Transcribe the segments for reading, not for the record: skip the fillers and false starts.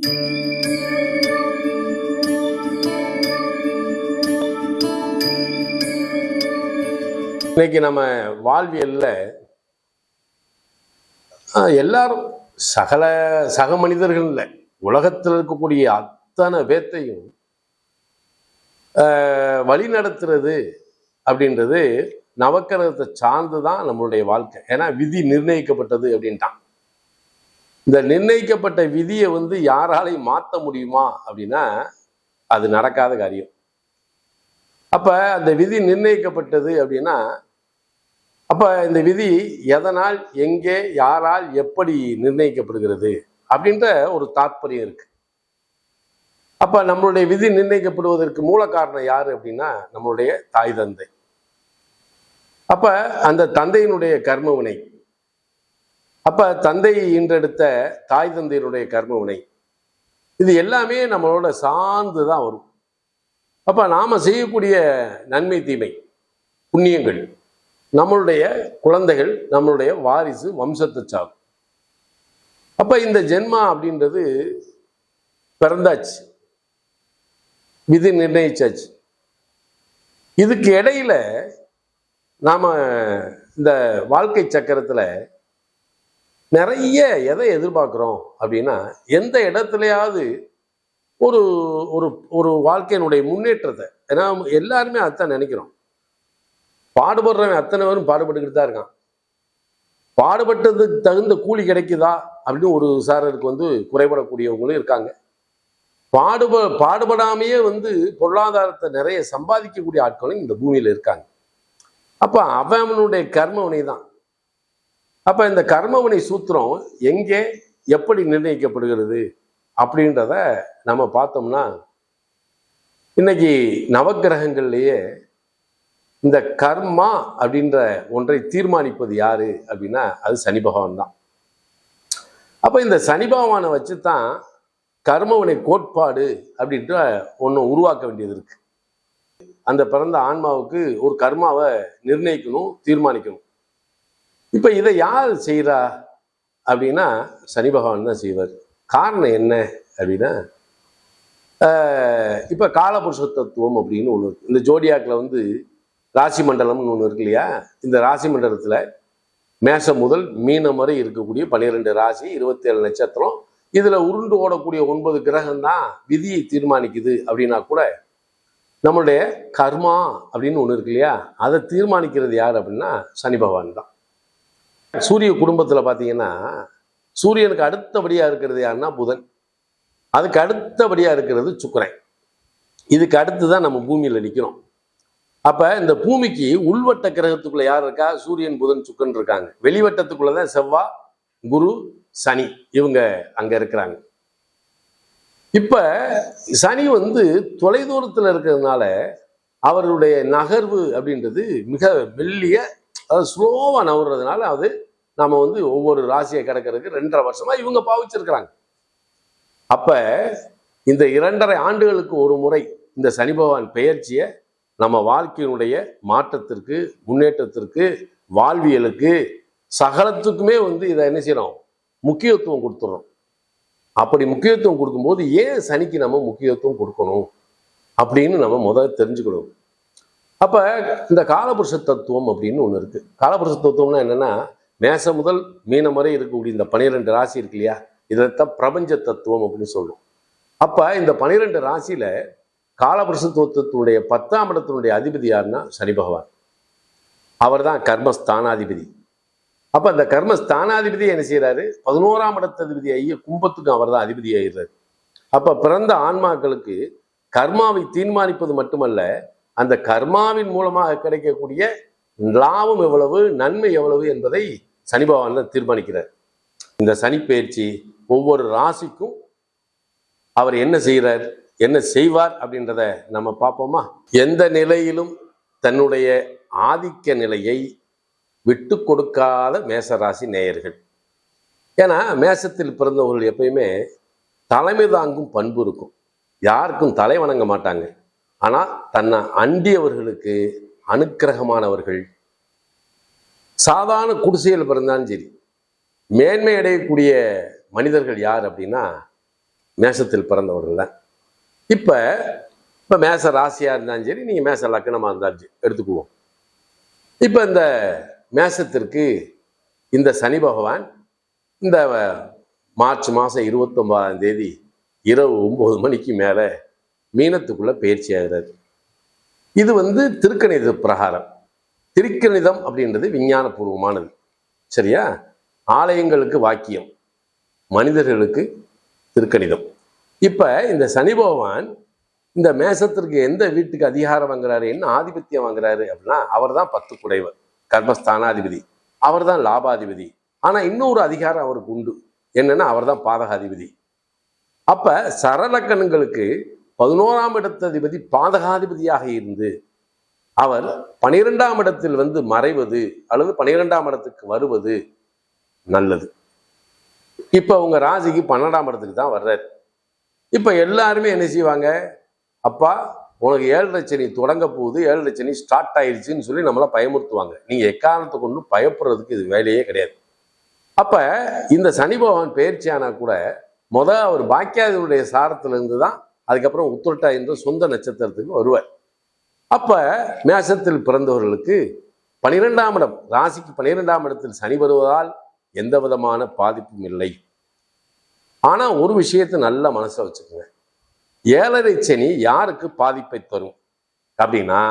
இன்னைக்கு நம்ம வாழ்வியல்ல எல்லாரும் சக மனிதர்கள் இல்லை, உலகத்தில் இருக்கக்கூடிய அத்தனை பேர்த்தையும் வழி நடத்துறது அப்படின்றது நவக்கிரகத்தை சார்ந்து தான் நம்மளுடைய வாழ்க்கை. ஏன்னா விதி நிர்ணயிக்கப்பட்டது அப்படின்ட்டான். இந்த நிர்ணயிக்கப்பட்ட விதியை யாராலையும் மாற்ற முடியுமா அப்படின்னா அது நடக்காத காரியம். அப்ப அந்த விதி நிர்ணயிக்கப்பட்டது அப்படின்னா அப்ப இந்த விதி எதனால், எங்கே, யாரால், எப்படி நிர்ணயிக்கப்படுகிறது அப்படின்ற ஒரு தாற்பயம் இருக்கு. அப்ப நம்மளுடைய விதி நிர்ணயிக்கப்படுவதற்கு மூல காரணம் யாரு அப்படின்னா நம்மளுடைய தாய் தந்தை. அப்ப அந்த தந்தையினுடைய கர்ம வினை, அப்ப தந்தை ஈன்றெடுத்த தாய் தந்தையினுடைய கர்ம வினை, இது எல்லாமே நம்மளோட சார்ந்துதான் வரும். அப்ப நாம செய்யக்கூடிய நன்மை தீமை புண்ணியங்கள் நம்மளுடைய குழந்தைகள், நம்மளுடைய வாரிசு, வம்சத்தை சாகும். அப்ப இந்த ஜென்மா அப்படின்றது பிறந்தாச்சு, விதி நிர்ணயிச்சாச்சு. இதுக்கு இடையில நாம இந்த வாழ்க்கை சக்கரத்துல நிறைய எதை எதிர்பார்க்கிறோம் அப்படின்னா, எந்த இடத்துலயாவது ஒரு ஒரு ஒரு வாழ்க்கையினுடைய முன்னேற்றத்தை, ஏன்னா எல்லாருமே அதான் நினைக்கிறோம். பாடுபடுறவன் அத்தனை பேரும் பாடுபட்டுக்கிட்டு தான் இருக்கான். பாடுபட்டதுக்கு தகுந்த கூலி கிடைக்குதா அப்படின்னு ஒரு சாரருக்கு குறைபடக்கூடியவங்களும் இருக்காங்க. பாடுபடாமையே பொருளாதாரத்தை நிறைய சம்பாதிக்கக்கூடிய ஆட்களும் இந்த பூமியில இருக்காங்க. அப்ப அவனுடைய கர்மவினை தான். அப்ப இந்த கர்மவினை சூத்திரம் எங்கே எப்படி நிர்ணயிக்கப்படுகிறது அப்படின்றத நம்ம பார்த்தோம்னா, இன்னைக்கு நவக்கிரகங்கள்லயே இந்த கர்மா அப்படின்ற ஒன்றை தீர்மானிப்பது யாரு அப்படின்னா அது சனி பகவான் தான். அப்ப இந்த சனி பகவானை வச்சுதான் கர்மவினை கோட்பாடு அப்படின்ற ஒன்று உருவாக்க வேண்டியது இருக்கு. அந்த பிறந்த ஆன்மாவுக்கு ஒரு கர்மாவை நிர்ணயிக்கணும், தீர்மானிக்கணும். இப்ப இதை யார் செய்யறா அப்படின்னா சனி பகவான் தான் செய்வார். காரணம் என்ன அப்படின்னா, இப்ப காலபுருஷ தத்துவம் அப்படின்னு ஒண்ணு இருக்கு. இந்த ஜோடியாக்கில் ராசி மண்டலம்னு ஒன்று இருக்கு இல்லையா? இந்த ராசி மண்டலத்துல மேஷம் முதல் மீனம் வரை இருக்கக்கூடிய 12 ராசி, 27 நட்சத்திரம், இதுல உருண்டு ஓடக்கூடிய 9 கிரகம் தான் விதியை தீர்மானிக்குது. அப்படின்னா கூட நம்மளுடைய கர்மா அப்படின்னு ஒண்ணு இருக்கு இல்லையா, அதை தீர்மானிக்கிறது யார் அப்படின்னா சனி பகவான் தான். சூரிய குடும்பத்துல பாத்தீங்கன்னா சூரியனுக்கு அடுத்தபடியா இருக்கிறது யாருன்னா புதன், அதுக்கு அடுத்தபடியா இருக்கிறது சுக்கிரன், இதுக்கு அடுத்துதான் நம்ம பூமியில நிக்கிறோம். அப்ப இந்த பூமிக்கு உள்வட்ட கிரகத்துக்குள்ள யார் இருக்கா? சூரியன், புதன், சுக்கிரன் இருக்காங்க. வெளிவட்டத்துக்குள்ளதான் செவ்வாய், குரு, சனி இவங்க அங்க இருக்கிறாங்க. இப்ப சனி தொலைதூரத்துல இருக்கிறதுனால அவருடைய நகர்வு அப்படின்றது மிக மெல்லிய, அதாவது ஸ்லோவா நகர்றதுனால அது நாம ஒவ்வொரு ராசியை கிடக்கிறதுக்கு 2.5 வருஷமா இவங்க பாவிச்சிருக்கிறாங்க. அப்ப இந்த 2.5 ஆண்டுகளுக்கு ஒரு முறை இந்த சனி பகவான் பெயர்ச்சியை நம்ம வாழ்க்கையினுடைய மாற்றத்திற்கு, முன்னேற்றத்திற்கு, வாழ்வியலுக்கு, சகலத்துக்குமே இதை என்ன செய்யறோம்? முக்கியத்துவம் கொடுத்துடுறோம். அப்படி முக்கியத்துவம் கொடுக்கும்போது ஏன் சனிக்கு நம்ம முக்கியத்துவம் கொடுக்கணும் அப்படின்னு நம்ம முதல்ல தெரிஞ்சுக்கணும். அப்ப இந்த காலபுருஷ தத்துவம் அப்படின்னு ஒண்ணு இருக்கு. காலபுருஷ தத்துவம்னா என்னன்னா, மேசம் முதல் மீனம் வரை இருக்கக்கூடிய இந்த 12 ராசி இருக்கு இல்லையா, இதைத்தான் பிரபஞ்ச தத்துவம் அப்படின்னு சொல்றோம். அப்ப இந்த 12 ராசியில காலபுருஷ தத்துவத்தினுடைய 10ஆம் இடத்தினுடைய அதிபதி யாருன்னா சனி பகவான். அவர் தான் கர்மஸ்தானாதிபதி. அப்ப இந்த கர்மஸ்தானாதிபதி என்ன செய்யறாரு? 11ஆம் இடத்ததிபதி ஐய கும்பத்துக்கும் அவர் தான் அதிபதி ஆயிடுறாரு. அப்ப பிறந்த ஆன்மாக்களுக்கு கர்மாவை தீர்மானிப்பது மட்டுமல்ல, அந்த கர்மாவின் மூலமாக கிடைக்கக்கூடிய லாபம் எவ்வளவு, நன்மை எவ்வளவு என்பதை சனி பகவான் தான் தீர்மானிக்கிறார். இந்த சனி பயிற்சி ஒவ்வொரு ராசிக்கும் அவர் என்ன செய்கிறார், என்ன செய்வார் அப்படின்றத நம்ம பார்ப்போமா? எந்த நிலையிலும் தன்னுடைய ஆதிக்க நிலையை விட்டு கொடுக்காத மேசராசி நேயர்கள். ஏன்னா மேசத்தில் பிறந்தவர்கள் எப்பயுமே தலைமை தாங்கும் பண்பு இருக்கும். யாருக்கும் தலை வணங்க மாட்டாங்க. ஆனா தன்னை அண்டியவர்களுக்கு அனுக்கிரகமானவர்கள். சாதாரண குடிசையில் பிறந்தாலும் சரி, மேன்மை அடையக்கூடிய மனிதர்கள் யார் அப்படின்னா மேஷத்தில் பிறந்தவர்கள் தான். இப்போ மேச ராசியாக இருந்தாலும் சரி, நீங்கள் மேச லக்னமாக இருந்தாலும் சரி எடுத்துக்குவோம். இப்போ இந்த மேசத்திற்கு இந்த சனி பகவான் இந்த மார்ச் மாதம் 29ஆம் தேதி இரவு 9 மணிக்கு மேலே மீனத்துக்குள்ள பயிற்சி ஆகிறார். இது திருக்கணித பிரகாரம். திருக்கணிதம் அப்படின்றது விஞ்ஞானபூர்வமானது, சரியா? ஆலயங்களுக்கு வாக்கியம், மனிதர்களுக்கு திருக்கணிதம். இப்போ இந்த சனி பகவான் இந்த மேசத்திற்கு எந்த வீட்டுக்கு அதிகாரம் வாங்குறாரு, என்ன ஆதிபத்தியம் வாங்குறாரு அப்படின்னா, அவர் தான் 10 குடைவர், கர்மஸ்தானாதிபதி, அவர் தான் லாபாதிபதி. ஆனால் இன்னொரு அதிகாரம் அவருக்கு உண்டு, என்னன்னா அவர் தான் பாதகாதிபதி. அப்ப சரலக்கணங்களுக்கு 11ஆம் இடத்ததிபதி பாதகாதிபதியாக இருந்து அவர் 12ஆம் இடத்தில் மறைவது அல்லது 12ஆம் இடத்துக்கு வருவது நல்லது. இப்ப உங்க ராசிக்கு 12ஆம் இடத்துக்கு தான் வர்றாரு. இப்ப எல்லாருமே என்ன செய்வாங்க, அப்பா உனக்கு 7 சனி தொடங்க போகுது, 7 சனி ஸ்டார்ட் ஆயிடுச்சுன்னு சொல்லி நம்மள பயமுறுத்துவாங்க. நீங்க எக்காரணத்தை கொண்டு பயப்படுறதுக்கு இது வேலையே கிடையாது. அப்ப இந்த சனி பகவான் பயிற்சியானா கூட அவர் பாக்கியாதிபதியுடைய சாரத்திலிருந்து தான் அதுக்கப்புறம் உத்திரட்டா என்ற சொந்த நட்சத்திரத்துக்கு வருவார். அப்ப மேசத்தில் பிறந்தவர்களுக்கு 12ஆம் இடம், ராசிக்கு 12ஆம் இடத்தில் சனி வருவதால் எந்த விதமான பாதிப்பும் இல்லை. ஆனா ஒரு விஷயத்தை நல்ல மனசுல வச்சுக்கோங்க, 7.5 சனி யாருக்கு பாதிப்பை தரும் அப்படின்னா,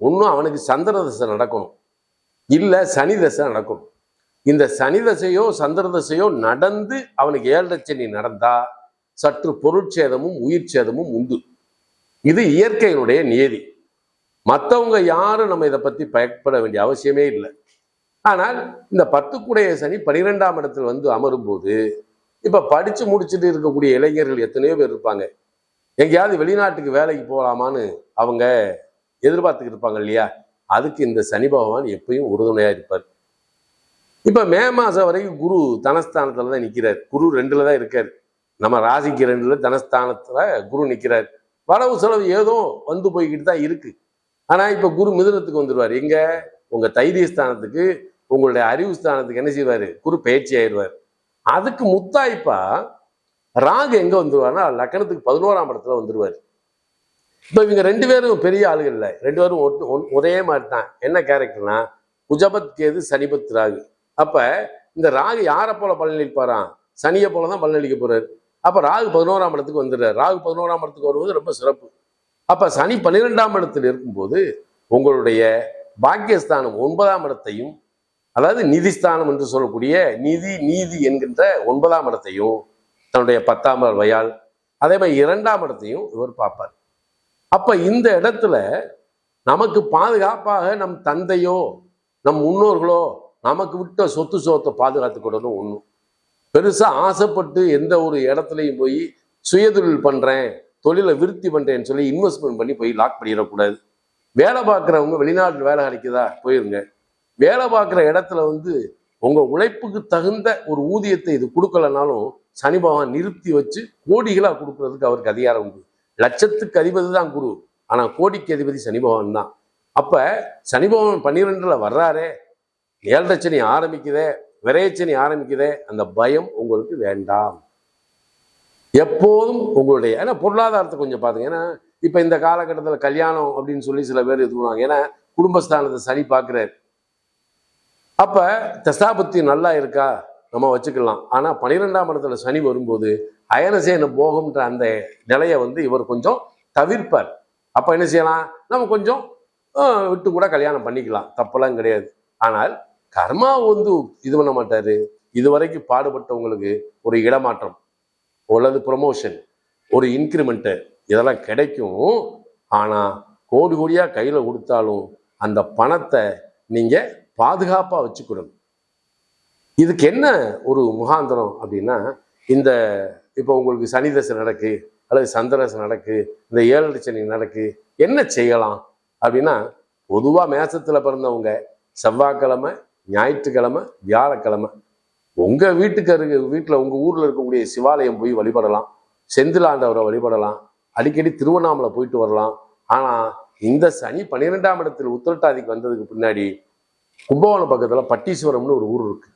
ஒன்னும் அவனுக்கு சந்திர தசை நடக்கணும், இல்ல சனி தசை நடக்கணும். இந்த சனி தசையோ சந்திர தசையோ நடந்து அவனுக்கு 7.5 சனி நடந்தா சற்று பொருட்சேதமும் உயிர் சேதமும் உண்டு. இது இயற்கையினுடைய நியதி. மற்றவங்க யாரும் நம்ம இதை பத்தி பயப்பட வேண்டிய அவசியமே இல்லை. ஆனால் இந்த 10 குடைய சனி 12ஆம் இடத்தில் அமரும் போது, இப்ப படிச்சு முடிச்சுட்டு இருக்கக்கூடிய இளைஞர்கள் எத்தனையோ பேர் இருப்பாங்க, எங்கேயாவது வெளிநாட்டுக்கு வேலைக்கு போகலாமான்னு அவங்க எதிர்பார்த்துக்கிட்டு இருப்பாங்க இல்லையா? அதுக்கு இந்த சனி பகவான் எப்பயும் உறுதுணையா இருப்பார். இப்ப மே மாசம் வரைக்கும் குரு தனஸ்தானத்துல தான் நிக்கிறார். குரு 2ல தான் இருக்காரு. நம்ம ராசிக்கு 2ல தனஸ்தானத்துல குரு நிக்கிறார். வரவு செலவு ஏதோ போய்கிட்டு தான் இருக்கு. ஆனா இப்ப குரு மிதுனத்துக்கு வந்துடுவார். எங்க? உங்க தைரிய ஸ்தானத்துக்கு, உங்களுடைய அறிவு ஸ்தானத்துக்கு என்ன செய்வாரு? குரு பயிற்சி ஆயிடுவார். அதுக்கு முத்தாய்ப்பா ராகு எங்க வந்துருவாருன்னா லக்னத்துக்கு 11ஆம் இடத்துல வந்துருவாரு. இப்ப இவங்க 2 பேரும் பெரிய ஆளுகள் இல்லை, 2 பேரும் ஒரே மாதிரி தான். என்ன கேரக்டர்னா குஜபத் கேது சனிபத் ராகு. அப்ப இந்த ராகு யாரை போல பலனளிப்பாராம்? சனியை போலதான் பலனளிக்க போறாரு. அப்ப ராகு 11ஆம் இடத்துக்கு வந்துடுறாரு. ராகு 11ஆம் இடத்துக்கு வருவது ரொம்ப சிறப்பு. அப்ப சனி 12ஆம் இடத்தில் இருக்கும்போது உங்களுடைய பாக்கியஸ்தானம் 9ஆம் இடத்தையும், அதாவது நிதிஸ்தானம் என்று சொல்லக்கூடிய நீதி என்கின்ற 9ஆம் இடத்தையும் தன்னுடைய 10ஆம் பார்வையால், அதே மாதிரி 2ஆம் இடத்தையும் இவர் பார்ப்பார். அப்ப இந்த இடத்துல நமக்கு பாதுகாப்பாக நம் தந்தையோ நம் முன்னோர்களோ நமக்கு விட்ட சொத்தை பாதுகாத்துக்கூடணும். ஒன்றும் பெருசா ஆசைப்பட்டு எந்த ஒரு இடத்துலையும் போய் சுயதொழில் பண்றேன், தொழிலை விருத்தி பண்றேன்னு சொல்லி இன்வெஸ்ட்மெண்ட் பண்ணி போய் லாக் பண்ணிடக்கூடாது. வேலை பார்க்குறவங்க வெளிநாட்டு வேலை கிடைக்குதா போயிருங்க. வேலை பார்க்குற இடத்துல உங்க உழைப்புக்கு தகுந்த ஒரு ஊதியத்தை இது கொடுக்கலனாலும் சனி பகவான் நிறுத்தி வச்சு கோடிகளா கொடுக்கறதுக்கு அவருக்கு அதிகாரம் உண்டு. லட்சத்துக்கு அதிபதி தான் குரு, ஆனா கோடிக்கு அதிபதி சனி பகவான் தான். அப்ப சனி பகவான் 12ல வர்றாரே, 7.5 சனி ஆரம்பிக்குதே, விரையச்சனி ஆரம்பிக்குதே, அந்த பயம் உங்களுக்கு வேண்டாம். எப்போதும் உங்களுடைய ஏன்னா பொருளாதாரத்தை கொஞ்சம் பாருங்க. ஏன்னா இப்ப இந்த காலகட்டத்தில் கல்யாணம் அப்படின்னு சொல்லி சில பேர் இது பண்ணுவாங்க. ஏன்னா குடும்பஸ்தானத்தை சனி பார்க்கிறார். அப்ப தசாபுத்தி நல்லா இருக்கா நம்ம வச்சுக்கலாம். ஆனா 12ஆம் இடத்துல சனி வரும்போது அயனசேன போகம்ன்ற அந்த நிலையை இவர் கொஞ்சம் தவிர்ப்பார். அப்ப என்ன செய்யலாம், நம்ம கொஞ்சம் விட்டு கூட கல்யாணம் பண்ணிக்கலாம், தப்பெல்லாம் கிடையாது. ஆனால் கர்மா இது பண்ண மாட்டாரு. இதுவரைக்கும் பாடுபட்டவங்களுக்கு ஒரு இடமாற்றம் அல்லது ப்ரொமோஷன், ஒரு இன்க்ரிமெண்ட் இதெல்லாம் கிடைக்கும். ஆனா கோடி கோடியா கையில கொடுத்தாலும் அந்த பணத்தை நீங்க பாதுகாப்பா வச்சுக்கணும். இதுக்கு என்ன ஒரு முகாந்திரம் அப்படின்னா, இந்த இப்போ உங்களுக்கு சனி தசை நடக்கு அல்லது சந்திரசை நடக்கு, இந்த 7.5 சனி நடக்கு, என்ன செய்யலாம் அப்படின்னா, பொதுவா மேசத்துல பிறந்தவங்க செவ்வாய்க்கிழமை, ஞாயிற்றுக்கிழமை, வியாழக்கிழமை உங்க வீட்டுல உங்க ஊர்ல இருக்கக்கூடிய சிவாலயம் போய் வழிபடலாம், செந்திலாண்டவரை வழிபடலாம், அடிக்கடி திருவண்ணாமலை போயிட்டு வரலாம். ஆனா இந்த சனி 12ஆம் இடத்தில் உத்திரட்டாதிக்கு வந்ததுக்கு பின்னாடி கும்பகோணம் பக்கத்துல பட்டீஸ்வரம்னு ஒரு ஊர் இருக்கு.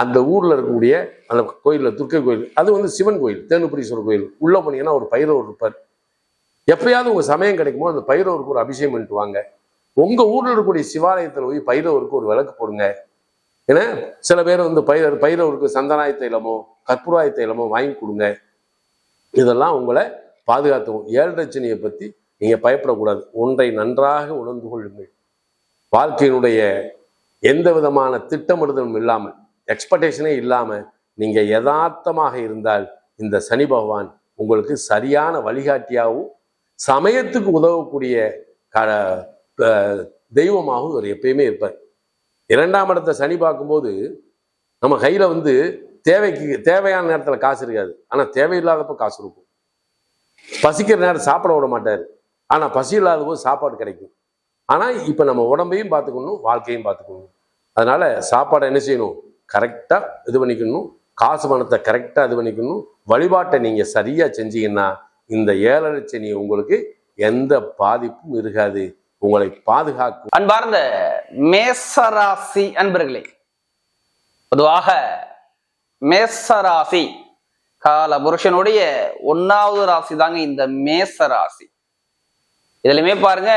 அந்த ஊர்ல இருக்கக்கூடிய அந்த கோயில்ல துர்க்கை கோயில், அது வந்து சிவன் கோயில், தேனுபுரீஸ்வரர் கோயில். உள்ள போனீங்கன்னா ஒரு பைரவர் இருப்பார். எப்பயாவது உங்க சமயம் கிடைக்குமோ அந்த பைரவருக்கு ஒரு அபிஷேகம் பண்ணிட்டு வாங்க. உங்க ஊர்ல இருக்கக்கூடிய சிவாலயத்தில் போய் பைரவருக்கு ஒரு விளக்கு போடுங்க. ஏன்னா சில பேர் வந்து பைரவருக்கு சந்தனாய தைலமோ கற்பூராய தைலமோ வாங்கி கொடுங்க. இதெல்லாம் உங்களை பாதுகாத்துக்கும். 7.5 பத்தி நீங்க பயப்படக்கூடாது. ஒன்றை நன்றாக உணர்ந்து கொள்ளுங்கள். வாழ்க்கையினுடைய எந்த விதமான திட்டமிடுதலும் இல்லாமல், எக்ஸ்பெக்டேஷனே இல்லாம நீங்க யதார்த்தமாக இருந்தால் இந்த சனி பகவான் உங்களுக்கு சரியான வழிகாட்டியாகவும் சமயத்துக்கு உதவக்கூடிய தெய்வமாகவும் அவர் எப்பயுமே இருப்பார். 2ஆம் இடத்தை சனி பார்க்கும்போது நம்ம கையில வந்து தேவையான நேரத்தில் காசு இருக்காது, ஆனா தேவையில்லாதப்ப காசு இருக்கும். பசிக்கிற நேரம் சாப்பிட விட மாட்டார், ஆனா பசி இல்லாத போது சாப்பாடு கிடைக்கும். ஆனா இப்ப நம்ம உடம்பையும் பார்த்துக்கணும், வாழ்க்கையும் பார்த்துக்கணும். அதனால சாப்பாடை என்ன செய்யணும், கரெக்டா இது பண்ணிக்கணும். காசு பணத்தை கரெக்டா இது பண்ணிக்கணும். வழிபாட்டை நீங்க சரியா செஞ்சீங்கன்னா இந்த 7.5 சனி உங்களுக்கு எந்த பாதிப்பும் இருக்காது, உங்களை பாதுகாக்கும். அன்பார்ந்த மேசராசி அன்பர்களே, பொதுவாக மேசராசி கால புருஷனுடைய 1வது ராசி தாங்க இந்த மேசராசி. இதுலயுமே பாருங்க,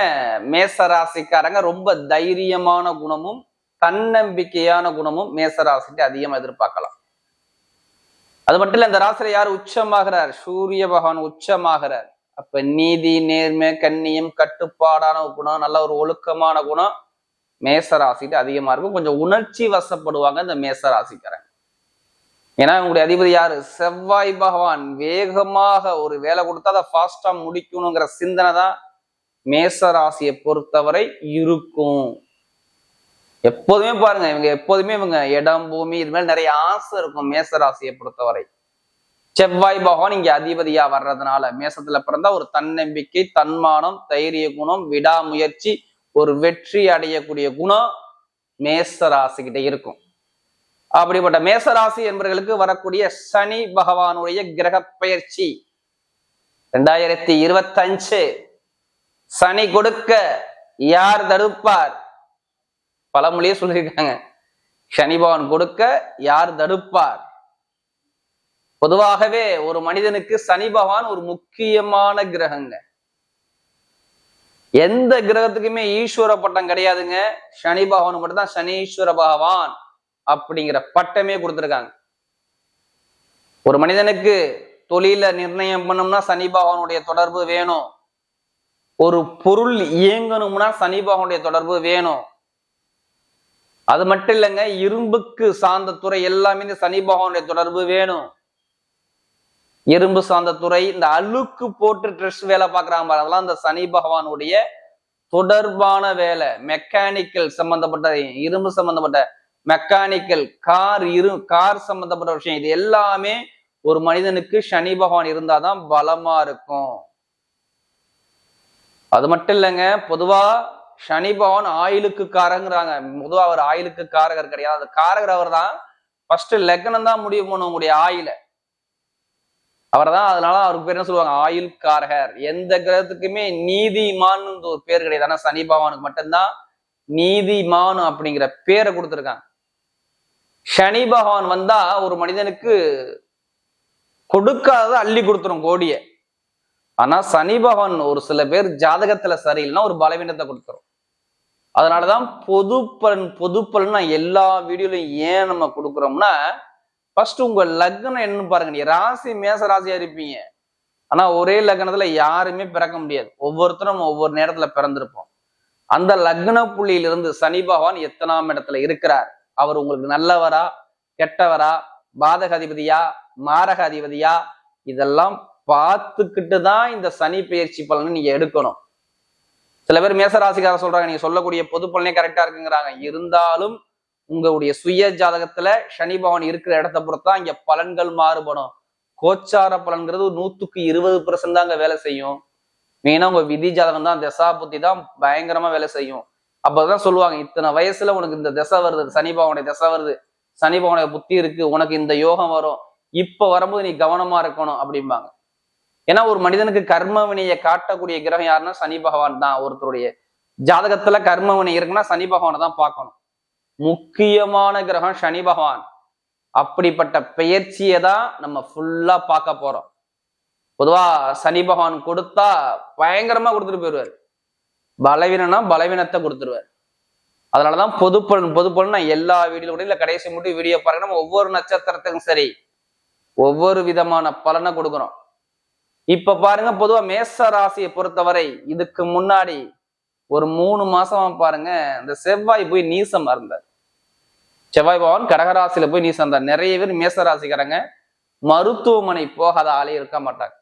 மேசராசிக்காரங்க ரொம்ப தைரியமான குணமும் தன்னம்பிக்கையான குணமும் மேசராசிக்கு அதிகமா எதிர்பார்க்கலாம். அது மட்டும் இல்ல, இந்த ராசியில யார் உச்சமாகிறார், சூரிய பகவான் உச்சமாகிறார். அப்ப நீதி, நேர்மை, கண்ணியம், கட்டுப்பாடான குணம், நல்ல ஒரு ஒழுக்கமான குணம் மேசராசிட்டு அதிகமா இருக்கும். கொஞ்சம் உணர்ச்சி வசப்படுவாங்க இந்த மேசராசிக்காரங்க. ஏன்னா உங்களுடைய அதிபதி யாரு, செவ்வாய் பகவான். வேகமாக ஒரு வேலை கொடுத்தா அதை ஃபாஸ்டா முடிக்கணுங்கிற சிந்தனை தான் மேசராசியை பொறுத்தவரை இருக்கும். எப்போதுமே பாருங்க, இவங்க இடம், பூமி, இது மாதிரி நிறைய ஆசை இருக்கும் மேசராசியை பொறுத்தவரை. செவ்வாய் பகவான் இங்க அதிபதியா வர்றதுனால மேசத்துல பிறந்தா ஒரு தன்னம்பிக்கை, தன்மானம், தைரிய குணம், விடாமுயற்சி, ஒரு வெற்றி அடையக்கூடிய குணம் மேசராசிக்கிட்ட இருக்கும். அப்படிப்பட்ட மேசராசி என்பவர்களுக்கு வரக்கூடிய சனி பகவானுடைய கிரக பயிற்சி 2025 சனி கொடுக்க யார் தடுப்பார்? பழமொழியே சொல்லியிருக்காங்க, சனி பகவான் கொடுக்க யார் தடுப்பார்? பொதுவாகவே ஒரு மனிதனுக்கு சனி பகவான் ஒரு முக்கியமான கிரகங்க. எந்த கிரகத்துக்குமே ஈஸ்வர பட்டம் கிடையாதுங்க. சனி பகவான் மட்டும்தான் சனீஸ்வர பகவான் அப்படிங்கிற பட்டமே கொடுத்துருக்காங்க. ஒரு மனிதனுக்கு தொழில நிர்ணயம் பண்ணோம்னா சனி பகவானுடைய தொடர்பு வேணும். ஒரு பொருள் இயங்கணும்னா சனி பகவானுடைய தொடர்பு வேணும். அது மட்டும் இல்லைங்க, இரும்புக்கு சார்ந்த துறை எல்லாமே இந்த சனி பகவானுடைய தொடர்பு வேணும். இரும்பு சார்ந்த துறை, இந்த அழுக்கு போட்டு ட்ரெஸ் வேலை பார்க்குறாங்க, அதெல்லாம் இந்த சனி பகவானுடைய தொடர்பான வேலை. மெக்கானிக்கல் சம்பந்தப்பட்ட, இரும்பு சம்பந்தப்பட்ட மெக்கானிக்கல், கார் சம்பந்தப்பட்ட விஷயம், இது எல்லாமே ஒரு மனிதனுக்கு சனி பகவான் இருந்தாதான் பலமா இருக்கும். அது மட்டும் இல்லைங்க, பொதுவா சனி பகவான் ஆயுளுக்கு காரங்கிறாங்க. பொதுவா அவர் ஆயுளுக்கு காரகர் கிடையாது, காரகர் அவர் தான். ஃபர்ஸ்ட் லக்னம் தான் முடிவு பண்ணும் உங்களுடைய ஆயுள, அவர் தான். அதனால அவருக்கு பேர் என்ன சொல்லுவாங்க, ஆயுள் காரகர். எந்த கிரகத்துக்குமே நீதிமான் ஒரு பேர் கிடையாது, ஆனா சனி பகவானுக்கு மட்டும்தான் நீதிமான் அப்படிங்கிற பேரை கொடுத்துருக்காங்க. சனி பகவான் வந்தா ஒரு மனிதனுக்கு கொடுக்காத அள்ளி கொடுத்துரும் கோடிய. ஆனா சனி பகவான் ஒரு சில பேர் ஜாதகத்துல சரியில்லைன்னா ஒரு பலவீனத்தை கொடுத்துரும். அதனாலதான் பொதுப்பலன் நான் எல்லா வீடியோலையும் ஏன் நம்ம கொடுக்குறோம்னா, ஃபர்ஸ்ட் உங்க லக்னம் என்னன்னு பாருங்க. நீ ராசி மேச ராசியா இருப்பீங்க, ஆனா ஒரே லக்னத்துல யாருமே பிறக்க முடியாது. ஒவ்வொருத்தரும் ஒவ்வொரு நேரத்துல பிறந்திருப்போம். அந்த லக்ன புள்ளியிலிருந்து சனி பகவான் எத்தனாம் இடத்துல இருக்கிறார், அவர் உங்களுக்கு நல்லவரா, கெட்டவரா, பாதக அதிபதியா, மாரக அதிபதியா, இதெல்லாம் பார்த்துக்கிட்டு தான் இந்த சனி பயிற்சி பலனை நீங்க எடுக்கணும். சில பேர் மேசராசிக்கார சொல்றாங்க, நீங்க சொல்லக்கூடிய பொது பலனே கரெக்டா இருக்குங்கிறாங்க. இருந்தாலும் உங்களுடைய சுய ஜாதகத்துல சனி பகவான் இருக்கிற இடத்த பொறுத்தா இங்க பலன்கள் மாறுபடும். கோச்சார பலன்கிறது 100% தாங்க வேலை செய்யும். மெயினா உங்க விதி ஜாதகம் தான், தசா புத்தி தான் பயங்கரமா வேலை செய்யும். அப்பதான் சொல்லுவாங்க, இத்தனை வயசுல உனக்கு இந்த தசை வருது, சனி பகவானுடைய தசை வருது, சனி பகவானுடைய புத்தி இருக்கு, உனக்கு இந்த யோகம் வரும், இப்ப வரும்போது நீ கவனமா இருக்கணும் அப்படிம்பாங்க. ஏன்னா ஒரு மனிதனுக்கு கர்ம வினையை காட்டக்கூடிய கிரகம் யாருன்னா சனி பகவான் தான். ஒருத்தருடைய ஜாதகத்துல கர்ம வினை இருக்குன்னா சனி பகவானை தான் பார்க்கணும். முக்கியமான கிரகம் சனி பகவான். அப்படிப்பட்ட பெயர்ச்சியை தான் நம்ம ஃபுல்லா பார்க்க போறோம். பொதுவா சனி பகவான் கொடுத்தா பயங்கரமா கொடுத்துட்டு போயிடுவார். பலவீனம்னா பலவீனத்தை கொடுத்துருவார். அதனாலதான் பொதுப்பலன் நான் எல்லா வீடியோ கூட இல்ல கடைசி மட்டும் வீடியோ பாருங்க. நம்ம ஒவ்வொரு நட்சத்திரத்துக்கும் சரி ஒவ்வொரு விதமான பலனை கொடுக்குறோம். இப்ப பாருங்க, பொதுவா மேச ராசியை பொறுத்தவரை இதுக்கு முன்னாடி ஒரு 3 மாசமா பாருங்க, இந்த செவ்வாய் போய் நீசம் இருந்தார். செவ்வாய் பகவான் கடகராசியில போய் நீசம் இருந்தார். நிறைய பேர் மேச ராசிக்காரங்க மருத்துவமனை போகாத ஆளே இருக்க மாட்டாங்க.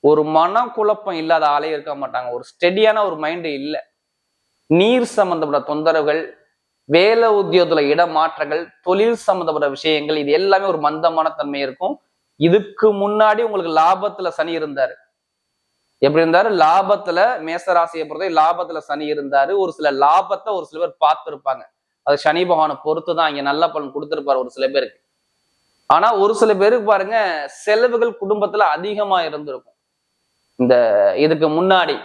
ஒரு மனக்குழப்பம் இல்லாத ஆளே இருக்க மாட்டாங்க. ஒரு ஸ்டெடியான ஒரு மைண்டு இல்லை. நீர் சம்பந்தப்பட்ட தொந்தரவுகள், வேலை உத்தியோகத்துல இடமாற்றங்கள், தொழில் சம்பந்தப்பட்ட விஷயங்கள், இது எல்லாமே ஒரு மந்தமான தன்மை இருக்கும். இதுக்கு முன்னாடி உங்களுக்கு லாபத்துல சனி இருந்தாரு. எப்படி இருந்தாரு? லாபத்துல மேசராசியை பொறுத்த லாபத்துல சனி இருந்தாரு. ஒரு சில லாபத்தை ஒரு சில பேர் பார்த்திருப்பாங்க. அது சனி பகவானை பொறுத்து தான் இங்க நல்ல பலன் கொடுத்திருப்பாரு ஒரு சில பேருக்கு. ஆனா ஒரு சில பேருக்கு பாருங்க, செலவுகள் குடும்பத்துல அதிகமா இருந்திருக்கும். இந்த இதுக்கு முன்னாடி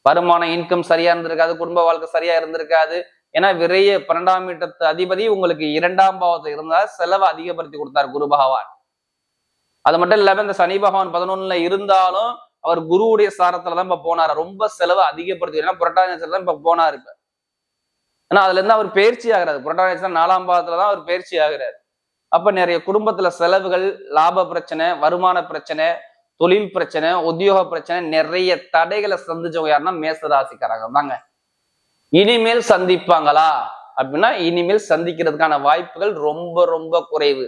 வருமான இன்கம் சரியா இருந்திருக்காது, குடும்ப வாழ்க்கை சரியா இருந்திருக்காது. ஏன்னா விரைய 12ஆம் இடத்து அதிபதி உங்களுக்கு 2ஆம் பாவத்தை இருந்தால் செலவை அதிகப்படுத்தி கொடுத்தார் குரு பகவான். அது மட்டும் இல்லாம இந்த சனி பகவான் 11ல இருந்தாலும் அவர் குருவுடைய சாரத்துலதான் இப்ப போனார். ரொம்ப செலவை அதிகப்படுத்தி, ஏன்னா புரட்டாதி நட்சத்திரம் இப்ப போனார். இப்ப ஏன்னா அதுல இருந்து அவர் பயிற்சி ஆகிறாரு. புரட்டாதி நட்சத்திரம் 4ஆம் பாவத்துலதான் அவர் பயிற்சி ஆகிறாரு. அப்ப நிறைய குடும்பத்துல செலவுகள், லாப பிரச்சனை, வருமான பிரச்சனை, தொழில் பிரச்சனை, உத்தியோக பிரச்சனை, நிறைய தடைகளை சந்திச்சவங்க யாருன்னா மேசராசிக்காரங்க தாங்க. இனிமேல் சந்திப்பாங்களா அப்படின்னா இனிமேல் சந்திக்கிறதுக்கான வாய்ப்புகள் ரொம்ப ரொம்ப குறைவு.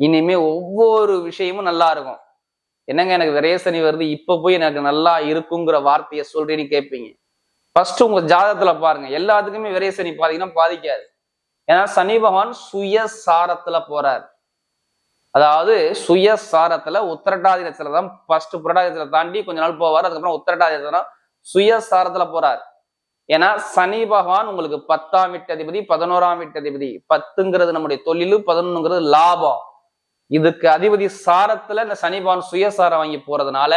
இனிமே ஒவ்வொரு விஷயமும் நல்லா இருக்கும். என்னங்க எனக்கு விரயசனி வருது, இப்ப போய் எனக்கு நல்லா இருக்குங்கிற வார்த்தையை சொல்றேன்னு கேட்பீங்க. ஃபர்ஸ்ட் உங்க ஜாதகத்துல பாருங்க. எல்லாத்துக்குமே விரயசனி பாத்தீங்கன்னா பாதிக்காது. ஏன்னா சனி பகவான் சுயசாரத்துல போறார். அதாவது சுயசாரத்துல உத்திரட்டாதி நட்சத்திரம் தான் ஃபர்ஸ்ட். புரட்டாதி நட்சத்திரம் தாண்டி கொஞ்ச நாள் போவார். அதுக்கப்புறம் உத்திரட்டாதி நட்சத்திரம் சுயசாரத்துல போறார். ஏன்னா சனி பகவான் உங்களுக்கு 10ஆம் வீட்டு அதிபதி, 11ஆம் வீட்டு அதிபதி. 10ங்கிறது நம்முடைய தொழில், 11ங்கிறது லாபம். இதுக்கு அதிபதி சாரத்துல இந்த சனி பகவான் சுயசாரம் வாங்கி போறதுனால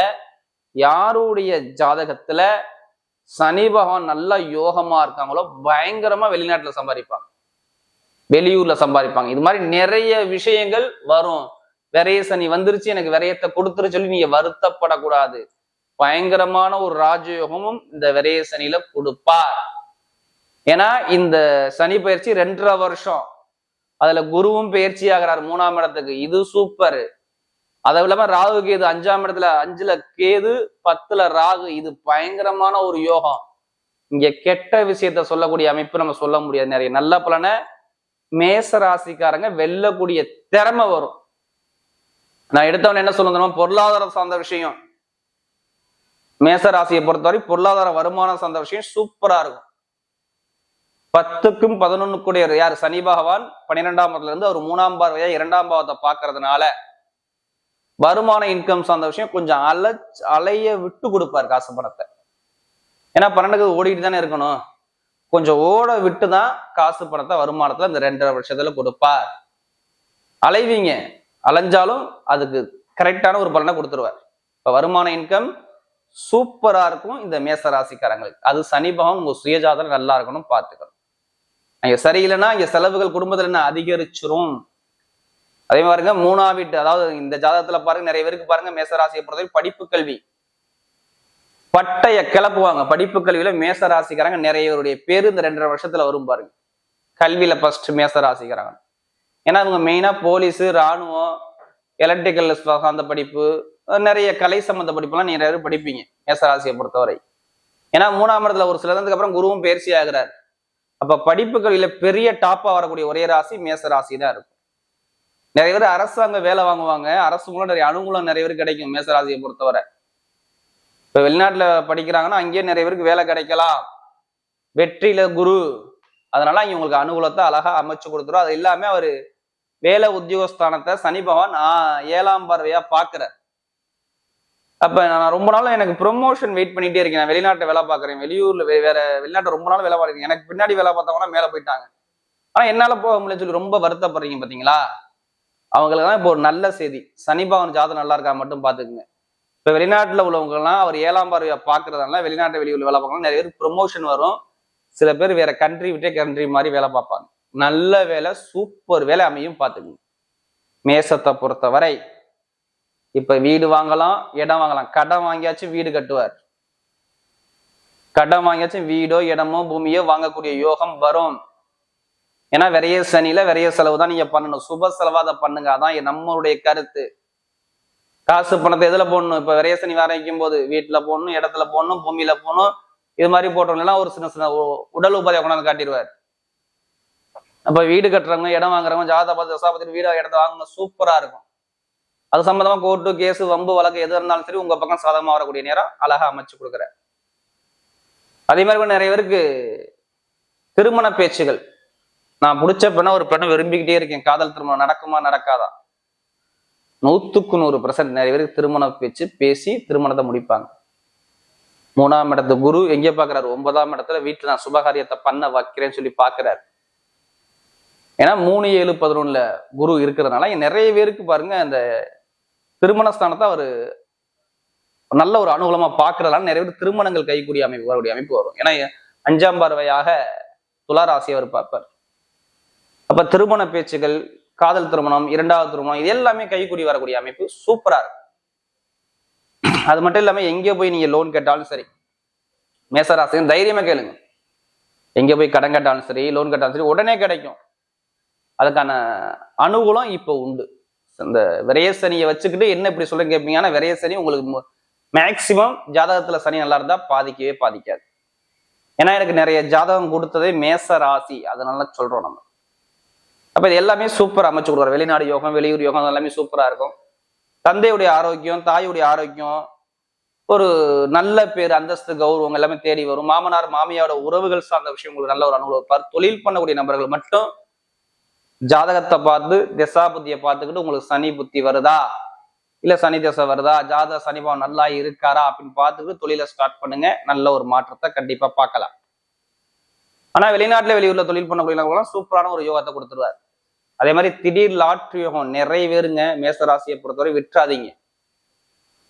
யாருடைய ஜாதகத்துல சனி பகவான் நல்லா யோகமா இருக்காங்களோ பயங்கரமா வெளிநாட்டுல சம்பாதிப்பாங்க, வெளியூர்ல சம்பாதிப்பாங்க. இது மாதிரி நிறைய விஷயங்கள் வரும். விரைய சனி வந்துருச்சு, எனக்கு விரயத்தை கொடுத்துரு சொல்லி நீங்க வருத்தப்படக்கூடாது. பயங்கரமான ஒரு ராஜயோகமும் இந்த விரைய சனியில கொடுப்பார். ஏன்னா இந்த சனி பயிற்சி 2.5 வருஷம். அதுல குருவும் பயிற்சி ஆகிறார் 3ஆம் இடத்துக்கு. இது சூப்பர். அதை இல்லாம ராகு கேது 5ஆம் இடத்துல, 5ல கேது, 10ல ராகு. இது பயங்கரமான ஒரு யோகம். இங்க கெட்ட விஷயத்த சொல்லக்கூடிய அமைப்பு நம்ம சொல்ல முடியாது. நிறைய நல்ல பலனை மேச ராசிக்காரங்க வெல்லக்கூடிய திறமை வரும். நான் எடுத்தவன என்ன சொல்லணும், பொருளாதாரம் சார்ந்த விஷயம் மேச ராசியை பொறுத்தவரை பொருளாதார வருமானம் சார்ந்த விஷயம் சூப்பரா இருக்கும். 10க்கும் 11 யார்? சனி பகவான் 12ஆம் இடத்துல இருந்து அவர் 3ஆம் பார்வையா 2ஆம் பாவத்தை பாக்குறதுனால வருமான இன்கம் சார்ந்த விஷயம் கொஞ்சம் அலைய விட்டு கொடுப்பாரு காசு பணத்தை. ஏன்னா 12க்கு ஓடிட்டு தானே இருக்கணும். கொஞ்சம் ஓட விட்டு தான் காசு பணத்தை வருமானத்துல இந்த 2.5 வருஷத்துல கொடுப்பார். அலைவீங்க, அலைஞ்சாலும் அதுக்கு கரெக்டான ஒரு பலனை கொடுத்துருவார். இப்ப வருமான இன்கம் சூப்பரா இருக்கும் இந்த மேச ராசிக்காரங்களுக்கு. அது சனி பகவான் உங்க சுயஜாதகம் நல்லா இருக்கணும், பார்த்துக்கணும். அங்க சரியில்லைன்னா இங்க செலவுகள் குடும்பத்துல என்ன அதிகரிச்சிரும். அதே மாதிரிங்க 3ஆம் வீட்டு, அதாவது இந்த ஜாதகத்துல பாருங்க, நிறைய பேருக்கு பாருங்க மேசராசியை பொறுத்தவரை படிப்பு கல்வி பட்டைய கிளப்புவாங்க. படிப்பு கல்வியில மேச ராசிக்காரங்க நிறைய பேருடைய பேரு இந்த 2.5 வருஷத்துல வரும் பாருங்க. கல்வியில ஃபர்ஸ்ட் மேச ராசிக்கிறாங்க. ஏன்னா அவங்க மெயினா போலீஸ், இராணுவம், எலக்ட்ரிக்கல் சார்ந்த படிப்பு, நிறைய கலை சம்பந்த படிப்புலாம் நிறைய பேர் படிப்பீங்க மேசராசியை பொறுத்தவரை. ஏன்னா 3ஆம் இடத்துல ஒரு சிலதுக்கு அப்புறம் குருவும் பயிற்சி ஆகிறார். அப்ப படிப்பு கல்வியில பெரிய டாப்பா வரக்கூடிய ஒரே ராசி மேச ராசி தான் இருக்கும். நிறைய பேர் அரசாங்க வேலை வாங்குவாங்க. அரசு மூலம் நிறைய அனுகூலம் நிறைய பேர் கிடைக்கும் மேசராசியை பொறுத்தவரை. இப்ப வெளிநாட்டுல படிக்கிறாங்கன்னா அங்கேயே நிறைய பேருக்கு வேலை கிடைக்கலாம். வெற்றியில குரு, அதனால இங்க உங்களுக்கு அனுகூலத்தை அழகா அமைச்சு கொடுத்துரும். அது எல்லாமே அவரு வேலை உத்தியோகஸ்தானத்தை சனி பகவான் 7ஆம் பார்வையா பாக்குறார். அப்ப நான் ரொம்ப நாள் எனக்கு ப்ரொமோஷன் வெயிட் பண்ணிட்டே இருக்கேன். நான் வெளிநாட்டை வேலை பார்க்குறேன், வெளியூர்ல வேற வெளிநாட்டை ரொம்ப நாள் வேலை பார்க்குறேன். எனக்கு பின்னாடி வேலை பார்த்தவங்கன்னா மேல போயிட்டாங்க. ஆனா என்னால போக முடியல சொல்லி ரொம்ப வருத்தப்படுறீங்க பாத்தீங்களா? அவங்களுக்கு தான் இப்போ ஒரு நல்ல செய்தி. சனி பகவான் ஜாதகம் நல்லா இருக்கா மட்டும் பாத்துக்குங்க. இப்ப வெளிநாட்டுல உள்ளவங்க எல்லாம் அவர் 7ஆம் பார்வையா பாக்குறதுனால வெளிநாட்டு வெளியூர்ல வேலை பார்க்கலாம். நிறைய பேர் ப்ரொமோஷன் வரும். சில பேர் வேற கண்ட்ரி விட்டே கண்ட்ரி மாதிரி வேலை பார்ப்பாங்க. நல்ல வேலை, சூப்பர் வேலை அமையும், பாத்துக்குங்க. மேசத்தை பொறுத்தவரை இப்ப வீடு வாங்கலாம், இடம் வாங்கலாம். கடன் வாங்கியாச்சும் வீடு கட்டுவார். கடன் வாங்கியாச்சும் வீடோ இடமோ பூமியோ வாங்கக்கூடிய யோகம் வரும். ஏன்னா விரைய சனியில விரைய செலவு தான் நீங்க பண்ணணும். சுப செலவா அதை பண்ணுங்க. அதான் நம்மளுடைய கருத்து. காசு பணத்தை எதுல போடணும்? இப்ப விரைய சனி ஆரம்பிக்கும் போது வீட்டுல போடணும், இடத்துல போடணும், பூமியில போடணும். இது மாதிரி போட்டோம்னா ஒரு சின்ன சின்ன உடல் உபாதையை கொண்டாந்து காட்டிடுவார். அப்ப வீடு கட்டுறவங்க, இடம் வாங்குறவங்க, ஜாதக பார்த்து தசாபத்தி வீடு இடத்த வாங்குங்க, சூப்பரா இருக்கும். அது சம்பந்தமா கோர்ட்டு கேஸ் வம்பு வழக்கு எது இருந்தாலும் சரி உங்க பக்கம் சாதகமா வரக்கூடிய நேரம் அழகா அமைச்சு கொடுக்குற. அதே மாதிரி நிறைய பேருக்கு திருமண பேச்சுகள், நான் பிடிச்ச பெண்ணை ஒரு பெண்ணை விரும்பிக்கிட்டே இருக்கேன், காதல் திருமணம் நடக்குமா நடக்காதா? 100% நிறைய பேருக்கு திருமண பேச்சு பேசி திருமணத்தை முடிப்பாங்க. 3ஆம் இடத்து குரு எங்கே பாக்குறாரு? 9ஆம் இடத்துல வீட்டுல நான் சுபகாரியத்தை பண்ண வைக்கிறேன்னு சொல்லி பாக்குறாரு. ஏன்னா 3, 7, 11 குரு இருக்கிறதுனால நிறைய பேருக்கு பாருங்க அந்த திருமண ஸ்தானத்தை அவரு நல்ல ஒரு அனுகூலமா பாக்குறதுனால நிறைய பேர் திருமணங்கள் கைக்கூடிய அமைப்பு வரக்கூடிய அமைப்பு வரும். ஏன்னா 5ஆம் பார்வையாக துளாராசியை அவர் பார்ப்பார். அப்ப திருமண பேச்சுகள், காதல் திருமணம், 2வது திருமணம், இது எல்லாமே கைக்கூடி வரக்கூடிய அமைப்பு சூப்பரா இருக்கும். அது மட்டும் இல்லாம எங்கே போய் நீங்க லோன் கேட்டாலும் சரி, மேசராசியும் தைரியமா கேளுங்க. எங்க போய் கடன் கேட்டாலும் சரி, லோன் கேட்டாலும் சரி, உடனே கிடைக்கும். அதுக்கான அனுகூலம் இப்போ உண்டு. இந்த விரயசனியை வச்சுக்கிட்டு என்ன இப்படி சொல்ல கேட்பீங்க? ஆனா விரயசனி உங்களுக்கு மேக்சிமம் ஜாதகத்துல சனி நல்லா இருந்தா பாதிக்கவே பாதிக்காது. ஏன்னா எனக்கு நிறைய ஜாதகம் கொடுத்ததே மேச ராசி, அதனால சொல்றோம் நம்ம. அப்ப இது எல்லாமே சூப்பர் அமைச்சு கொடுக்குறாரு. வெளிநாடு யோகம், வெளியூர் யோகம் எல்லாமே சூப்பரா இருக்கும். தந்தையுடைய ஆரோக்கியம், தாயுடைய ஆரோக்கியம், ஒரு நல்ல பேர், அந்தஸ்து, கௌரவம் எல்லாமே தேடி வரும். மாமனார் மாமியாரோட உறவுகள் சார்ந்த விஷயம் உங்களுக்கு நல்ல ஒரு அனுகூலம் இருப்பார். தொழில் பண்ணக்கூடிய நபர்கள் மட்டும் ஜாதகத்தை பார்த்து திசா புத்தியை பார்த்துக்கிட்டு உங்களுக்கு சனி புத்தி வருதா இல்ல சனி திசை வருதா, ஜாதக சனிபாவம் நல்லா இருக்காரா அப்படின்னு பார்த்துக்கிட்டு தொழிலை ஸ்டார்ட் பண்ணுங்க. நல்ல ஒரு மாற்றத்தை கண்டிப்பா பார்க்கலாம். ஆனா வெளிநாட்டுல வெளியூர்ல தொழில் பண்ணக்கூடிய சூப்பரான ஒரு யோகத்தை கொடுத்துருவார். அதே மாதிரி திடீர் லாட்ரி யோகம் நிறைய பேருங்க மேசராசியை பொறுத்தவரை விட்டுறாதீங்க.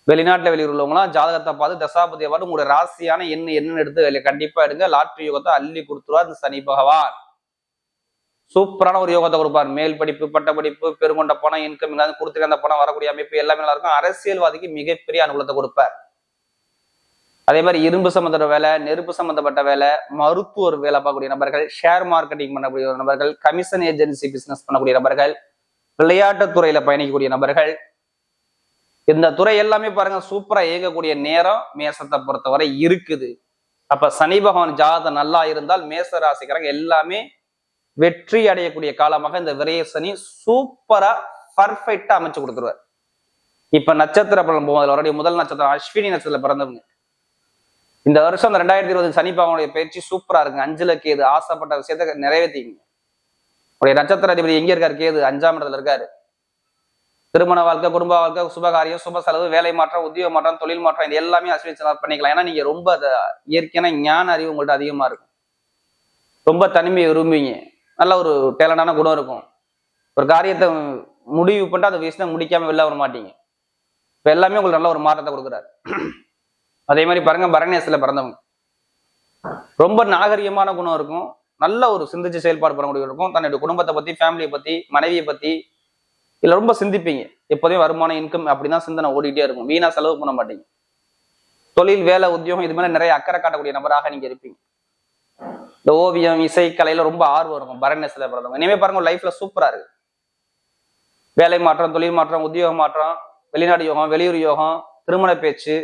வெளிநாட்டுல வெளியூர் உள்ளவங்களாம் ஜாதகத்தை பார்த்து தசாபதியை பார்த்து உங்களுடைய ராசியான என்னன்னு எடுத்து கண்டிப்பா எடுங்க. லாட்ரி யோகத்தை அள்ளி கொடுத்துருவார் இந்த சனி பகவான். சூப்பரான ஒரு யோகத்தை கொடுப்பார். மேல் படிப்பு, பட்ட படிப்பு, பெருங்கொண்ட பணம், இன்கம் கொடுத்துருக்க அந்த பணம் வரக்கூடிய அமைப்பு எல்லாமே நல்லா இருக்கும். அரசியல்வாதிக்கு மிகப்பெரிய அனுகூலத்தை கொடுப்பார். அதே மாதிரி இரும்பு சம்பந்தப்பட்ட வேலை, நெருப்பு சம்பந்தப்பட்ட வேலை, மருத்துவர் வேலை பார்க்கக்கூடிய நபர்கள், ஷேர் மார்க்கெட்டிங் பண்ணக்கூடிய நபர்கள், கமிஷன் ஏஜென்சி பிசினஸ் பண்ணக்கூடிய நபர்கள், விளையாட்டு துறையில பயணிக்கக்கூடிய நபர்கள், இந்த துறை எல்லாமே பாருங்க சூப்பரா இயங்கக்கூடிய நேரம் மேசத்தை பொறுத்தவரை இருக்குது. அப்ப சனி பகவான் ஜாதகம் நல்லா இருந்தால் மேச ராசிக்காரங்க எல்லாமே வெற்றி அடையக்கூடிய காலமாக இந்த விரய சனி சூப்பரா பர்ஃபெக்டா அமைச்சு கொடுத்துருவார். இப்ப நட்சத்திர பலன் போகும். அவருடைய முதல் நட்சத்திரம் அஸ்வினி நட்சத்திரத்துல பிறந்தவங்க. இந்த வருஷம் இந்த 2020 சனி பகவானுடைய பயிற்சி சூப்பரா இருக்கு. 5ல கேது, ஆசைப்பட்ட விஷயத்த நிறைவேற்றிங்க. உடைய நட்சத்திர அதிபதி எங்க இருக்காரு? கேது 5ஆம் இடத்துல இருக்காரு. திருமண வாழ்க்கை, குடும்ப வாழ்க்கை, சுபகாரியம், சுப செலவு, வேலை மாற்றம், உத்தியோக மாற்றம், தொழில் மாற்றம், இது எல்லாமே அஸ்வினி பண்ணிக்கலாம். ஏன்னா நீங்க ரொம்ப இயற்கையான ஞான அறிவு உங்கள்ட்ட அதிகமா இருக்கும். ரொம்ப தனிமையை விரும்புவீங்க. நல்ல ஒரு டேலண்டான குணம் இருக்கும். ஒரு காரியத்தை முடிவு பண்ணிட்டு அதை விஷயம் முடிக்காம வெளில வர மாட்டீங்க. இப்ப எல்லாமே உங்களுக்கு நல்ல ஒரு மாற்றத்தை கொடுக்குறாரு. அதே மாதிரி பாருங்க பரணேஸ்ல பிறந்தவங்க ரொம்ப நாகரிகமான குணம் இருக்கும். நல்ல ஒரு சிந்திச்சு செயல்பாடு பண்ண முடியும் இருக்கும். தன்னுடைய குடும்பத்தை பத்தி, ஃபேமிலியை பத்தி, மனைவியை பத்தி இல்ல ரொம்ப சிந்திப்பீங்க. எப்போதையும் வருமானம், இன்கம் அப்படிதான் சிந்தனை ஓடிட்டே இருக்கும். வீணா செலவு பண்ண மாட்டீங்க. தொழில், வேலை, உத்தியோகம் இது மாதிரி நிறைய அக்கறை காட்டக்கூடிய நபராக நீங்க இருப்பீங்க. இந்த ஓவியம், இசை, கலையில ரொம்ப ஆர்வம் இருக்கும் பரணேஸ்ல பிறந்தவங்க. இனிமே பாருங்க லைஃப்ல சூப்பரா இருக்கு. வேலை மாற்றம், தொழில் மாற்றம், உத்தியோக மாற்றம், வெளிநாடு யோகம், வெளியூர் யோகம், திருமண பேச்சு,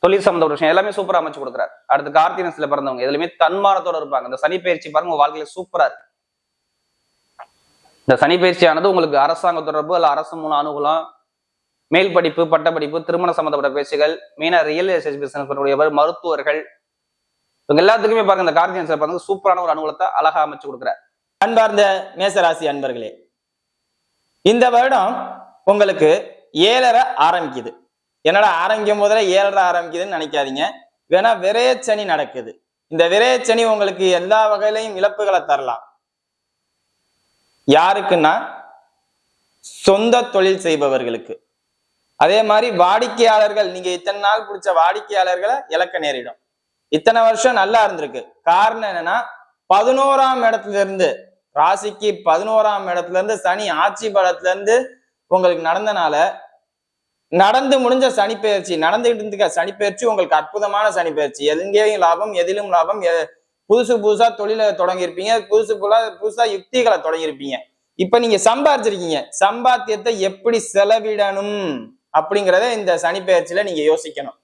தொழில் சம்பந்தப்பட்ட விஷயம் எல்லாமே சூப்பரா அமைச்சு கொடுக்குறாரு. அடுத்து கார்த்திகை பிறந்தவங்க எதுலையுமே தன்மானத்தோட இருப்பாங்க. இந்த சனி பயிற்சி பாருங்க உங்க வாழ்க்கையில சூப்பரா இருக்கு. இந்த சனி பயிற்சியானது உங்களுக்கு அரசாங்க தொடர்பு அல்ல அரசு மூலம் அனுகூலம், மேல் படிப்பு, பட்ட படிப்பு, திருமண சம்பந்தப்பட்ட பேச்சுகள், மெயினா ரியல் எஸ்டேட் பிசினஸ் பண்ணக்கூடியவர், மருத்துவர்கள், இவங்க எல்லாத்துக்குமே பாருங்க இந்த கார்த்திகை பாருங்க சூப்பரான ஒரு அனுகூலத்தை அழகா அமைச்சு கொடுக்குறாரு. அன்பார்ந்த மேசராசி அன்பர்களே, இந்த வருடம் உங்களுக்கு 7.5 ஆரம்பிக்குது. என்னடா ஆரம்பிக்கும் போதுல 7.5 ஆரம்பிக்குதுன்னு நினைக்காதீங்க. வேணா விரயச்சனி நடக்குது. இந்த விரயச்சனி உங்களுக்கு எல்லா வகையிலையும் இழப்புகளை தரலாம். யாருக்குன்னா சொந்த தொழில் செய்பவர்களுக்கு. அதே மாதிரி வாடிக்கையாளர்கள், நீங்க இத்தனை நாள் பிடிச்ச வாடிக்கையாளர்களை இழக்க நேரிடும். இத்தனை வருஷம் நல்லா இருந்திருக்கு. காரணம் என்னன்னா 11ஆம் இடத்துல இருந்து ராசிக்கு 11ஆம் இடத்துல இருந்து சனி ஆட்சி பலத்துல இருந்து உங்களுக்கு நடந்தனால, நடந்து முடிஞ்ச சனிப்பெயர்ச்சி, நடந்துகிட்டு இருக்க சனிப்பெயர்ச்சி உங்களுக்கு அற்புதமான சனிப்பெயர்ச்சி. எங்கேயும் லாபம், எதிலும் லாபம். புதுசு புதுசா தொழிலை தொடங்கியிருப்பீங்க, புதுசா யுக்திகளை தொடங்கியிருப்பீங்க. இப்ப நீங்க சம்பாதிச்சிருக்கீங்க, சம்பாத்தியத்தை எப்படி செலவிடணும் அப்படிங்கிறத இந்த சனிப்பெயர்ச்சியில நீங்க யோசிக்கணும்.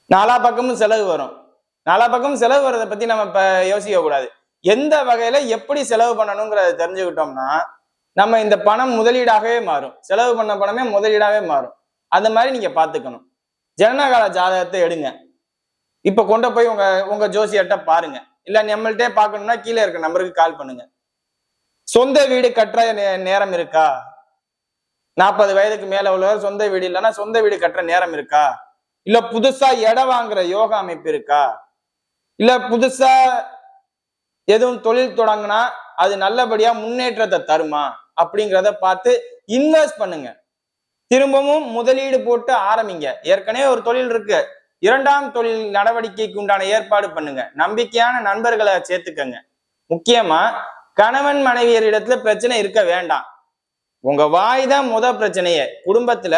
நாலா பக்கமும் செலவு வரும். நாலா பக்கமும் செலவு வர்றதை பத்தி நம்ம இப்ப யோசிக்க கூடாது. எந்த வகையில எப்படி செலவு பண்ணணுங்கிறத தெரிஞ்சுக்கிட்டோம்னா நம்ம இந்த பணம் முதலீடாகவே மாறும். செலவு பண்ண பணமே முதலீடாகவே மாறும். அந்த மாதிரி நீங்க பாத்துக்கணும். ஜனனகால ஜாதகத்தை எடுங்க. இப்ப கொண்டு போய் உங்க ஜோசியர்கிட்ட பாருங்க. இல்ல நம்மள்ட்டே பார்க்கணும்னா கீழே இருக்க நம்பருக்கு கால் பண்ணுங்க. சொந்த வீடு கட்டுற நேரம் இருக்கா? 40 வயதுக்கு மேல உள்ளவர் சொந்த வீடு இல்லைன்னா சொந்த வீடு கட்டுற நேரம் இருக்கா? இல்ல புதுசா இடம் வாங்குற யோகா அமைப்பு இருக்கா? இல்ல புதுசா எதுவும் தொழில் தொடங்கினா அது நல்லபடியா முன்னேற்றத்தை தருமா அப்படிங்கிறத பார்த்து இன்வெஸ்ட் பண்ணுங்க. திரும்பவும் முதலீடு போட்டு ஆரம்பிங்க. ஏற்கனவே ஒரு தொழில் இருக்கு, 2ஆம் தொழில் நடவடிக்கைக்கு உண்டான ஏற்பாடு பண்ணுங்க. நம்பிக்கையான நண்பர்களை சேர்த்துக்கங்க. முக்கியமா கணவன் மனைவியரிடத்துல பிரச்சனை இருக்க வேண்டாம். உங்க வாய் தான் பிரச்சனையே. குடும்பத்துல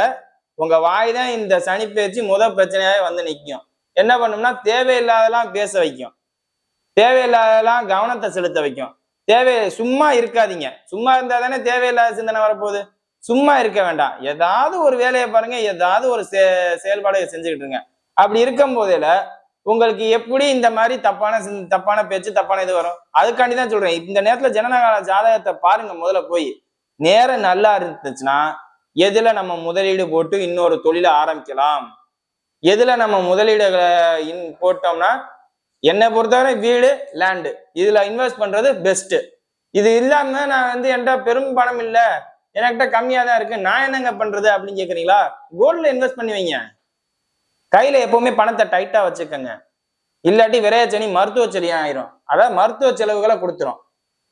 உங்க வாய் தான் இந்த சனிப்பெயர்ச்சி பிரச்சனையாவே வந்து நிற்கும். என்ன பண்ணும்னா தேவையில்லாதெல்லாம் பேச வைக்கும், தேவையில்லாதெல்லாம் கவனத்தை செலுத்த வைக்கும். சும்மா இருக்காதீங்க. சும்மா இருந்தா தானே தேவையில்லாத சிந்தனை வரப்போகுது. சும்மா இருக்க வேண்டாம். ஏதாவது ஒரு வேலையை பாருங்க, ஏதாவது ஒரு செயல்பாடை செஞ்சுக்கிட்டு இருங்க. அப்படி இருக்கும் போதில உங்களுக்கு எப்படி இந்த மாதிரி தப்பான பேச்சு, தப்பான இது வரும்? அதுக்காண்டி தான் சொல்றேன். இந்த நேரத்துல ஜனனகால ஜாதகத்தை பாருங்க. முதல்ல போய் நேரம் நல்லா இருந்துச்சுன்னா எதுல நம்ம முதலீடு போட்டு இன்னொரு தொழிலை ஆரம்பிக்கலாம், எதுல நம்ம முதலீடுகளை போட்டோம்னா, என்னை பொறுத்தவரை வீடு, லேண்டு இதுல இன்வெஸ்ட் பண்றது பெஸ்ட். இது இல்லாம நான் என்கிட்ட பெரும் பணம் இல்ல, என்கிட்ட கம்மியா தான் இருக்கு, நான் என்னங்க பண்றது அப்படின்னு கேக்குறீங்களா? கோல்ட்ல இன்வெஸ்ட் பண்ணி வைங்க. கையில எப்பவுமே பணத்தை டைட்டா வச்சுக்கோங்க. இல்லாட்டி விரையச்சனி மருத்துவ செலவு ஆயிரும். அதாவது மருத்துவ செலவுகளை கொடுத்துரும்.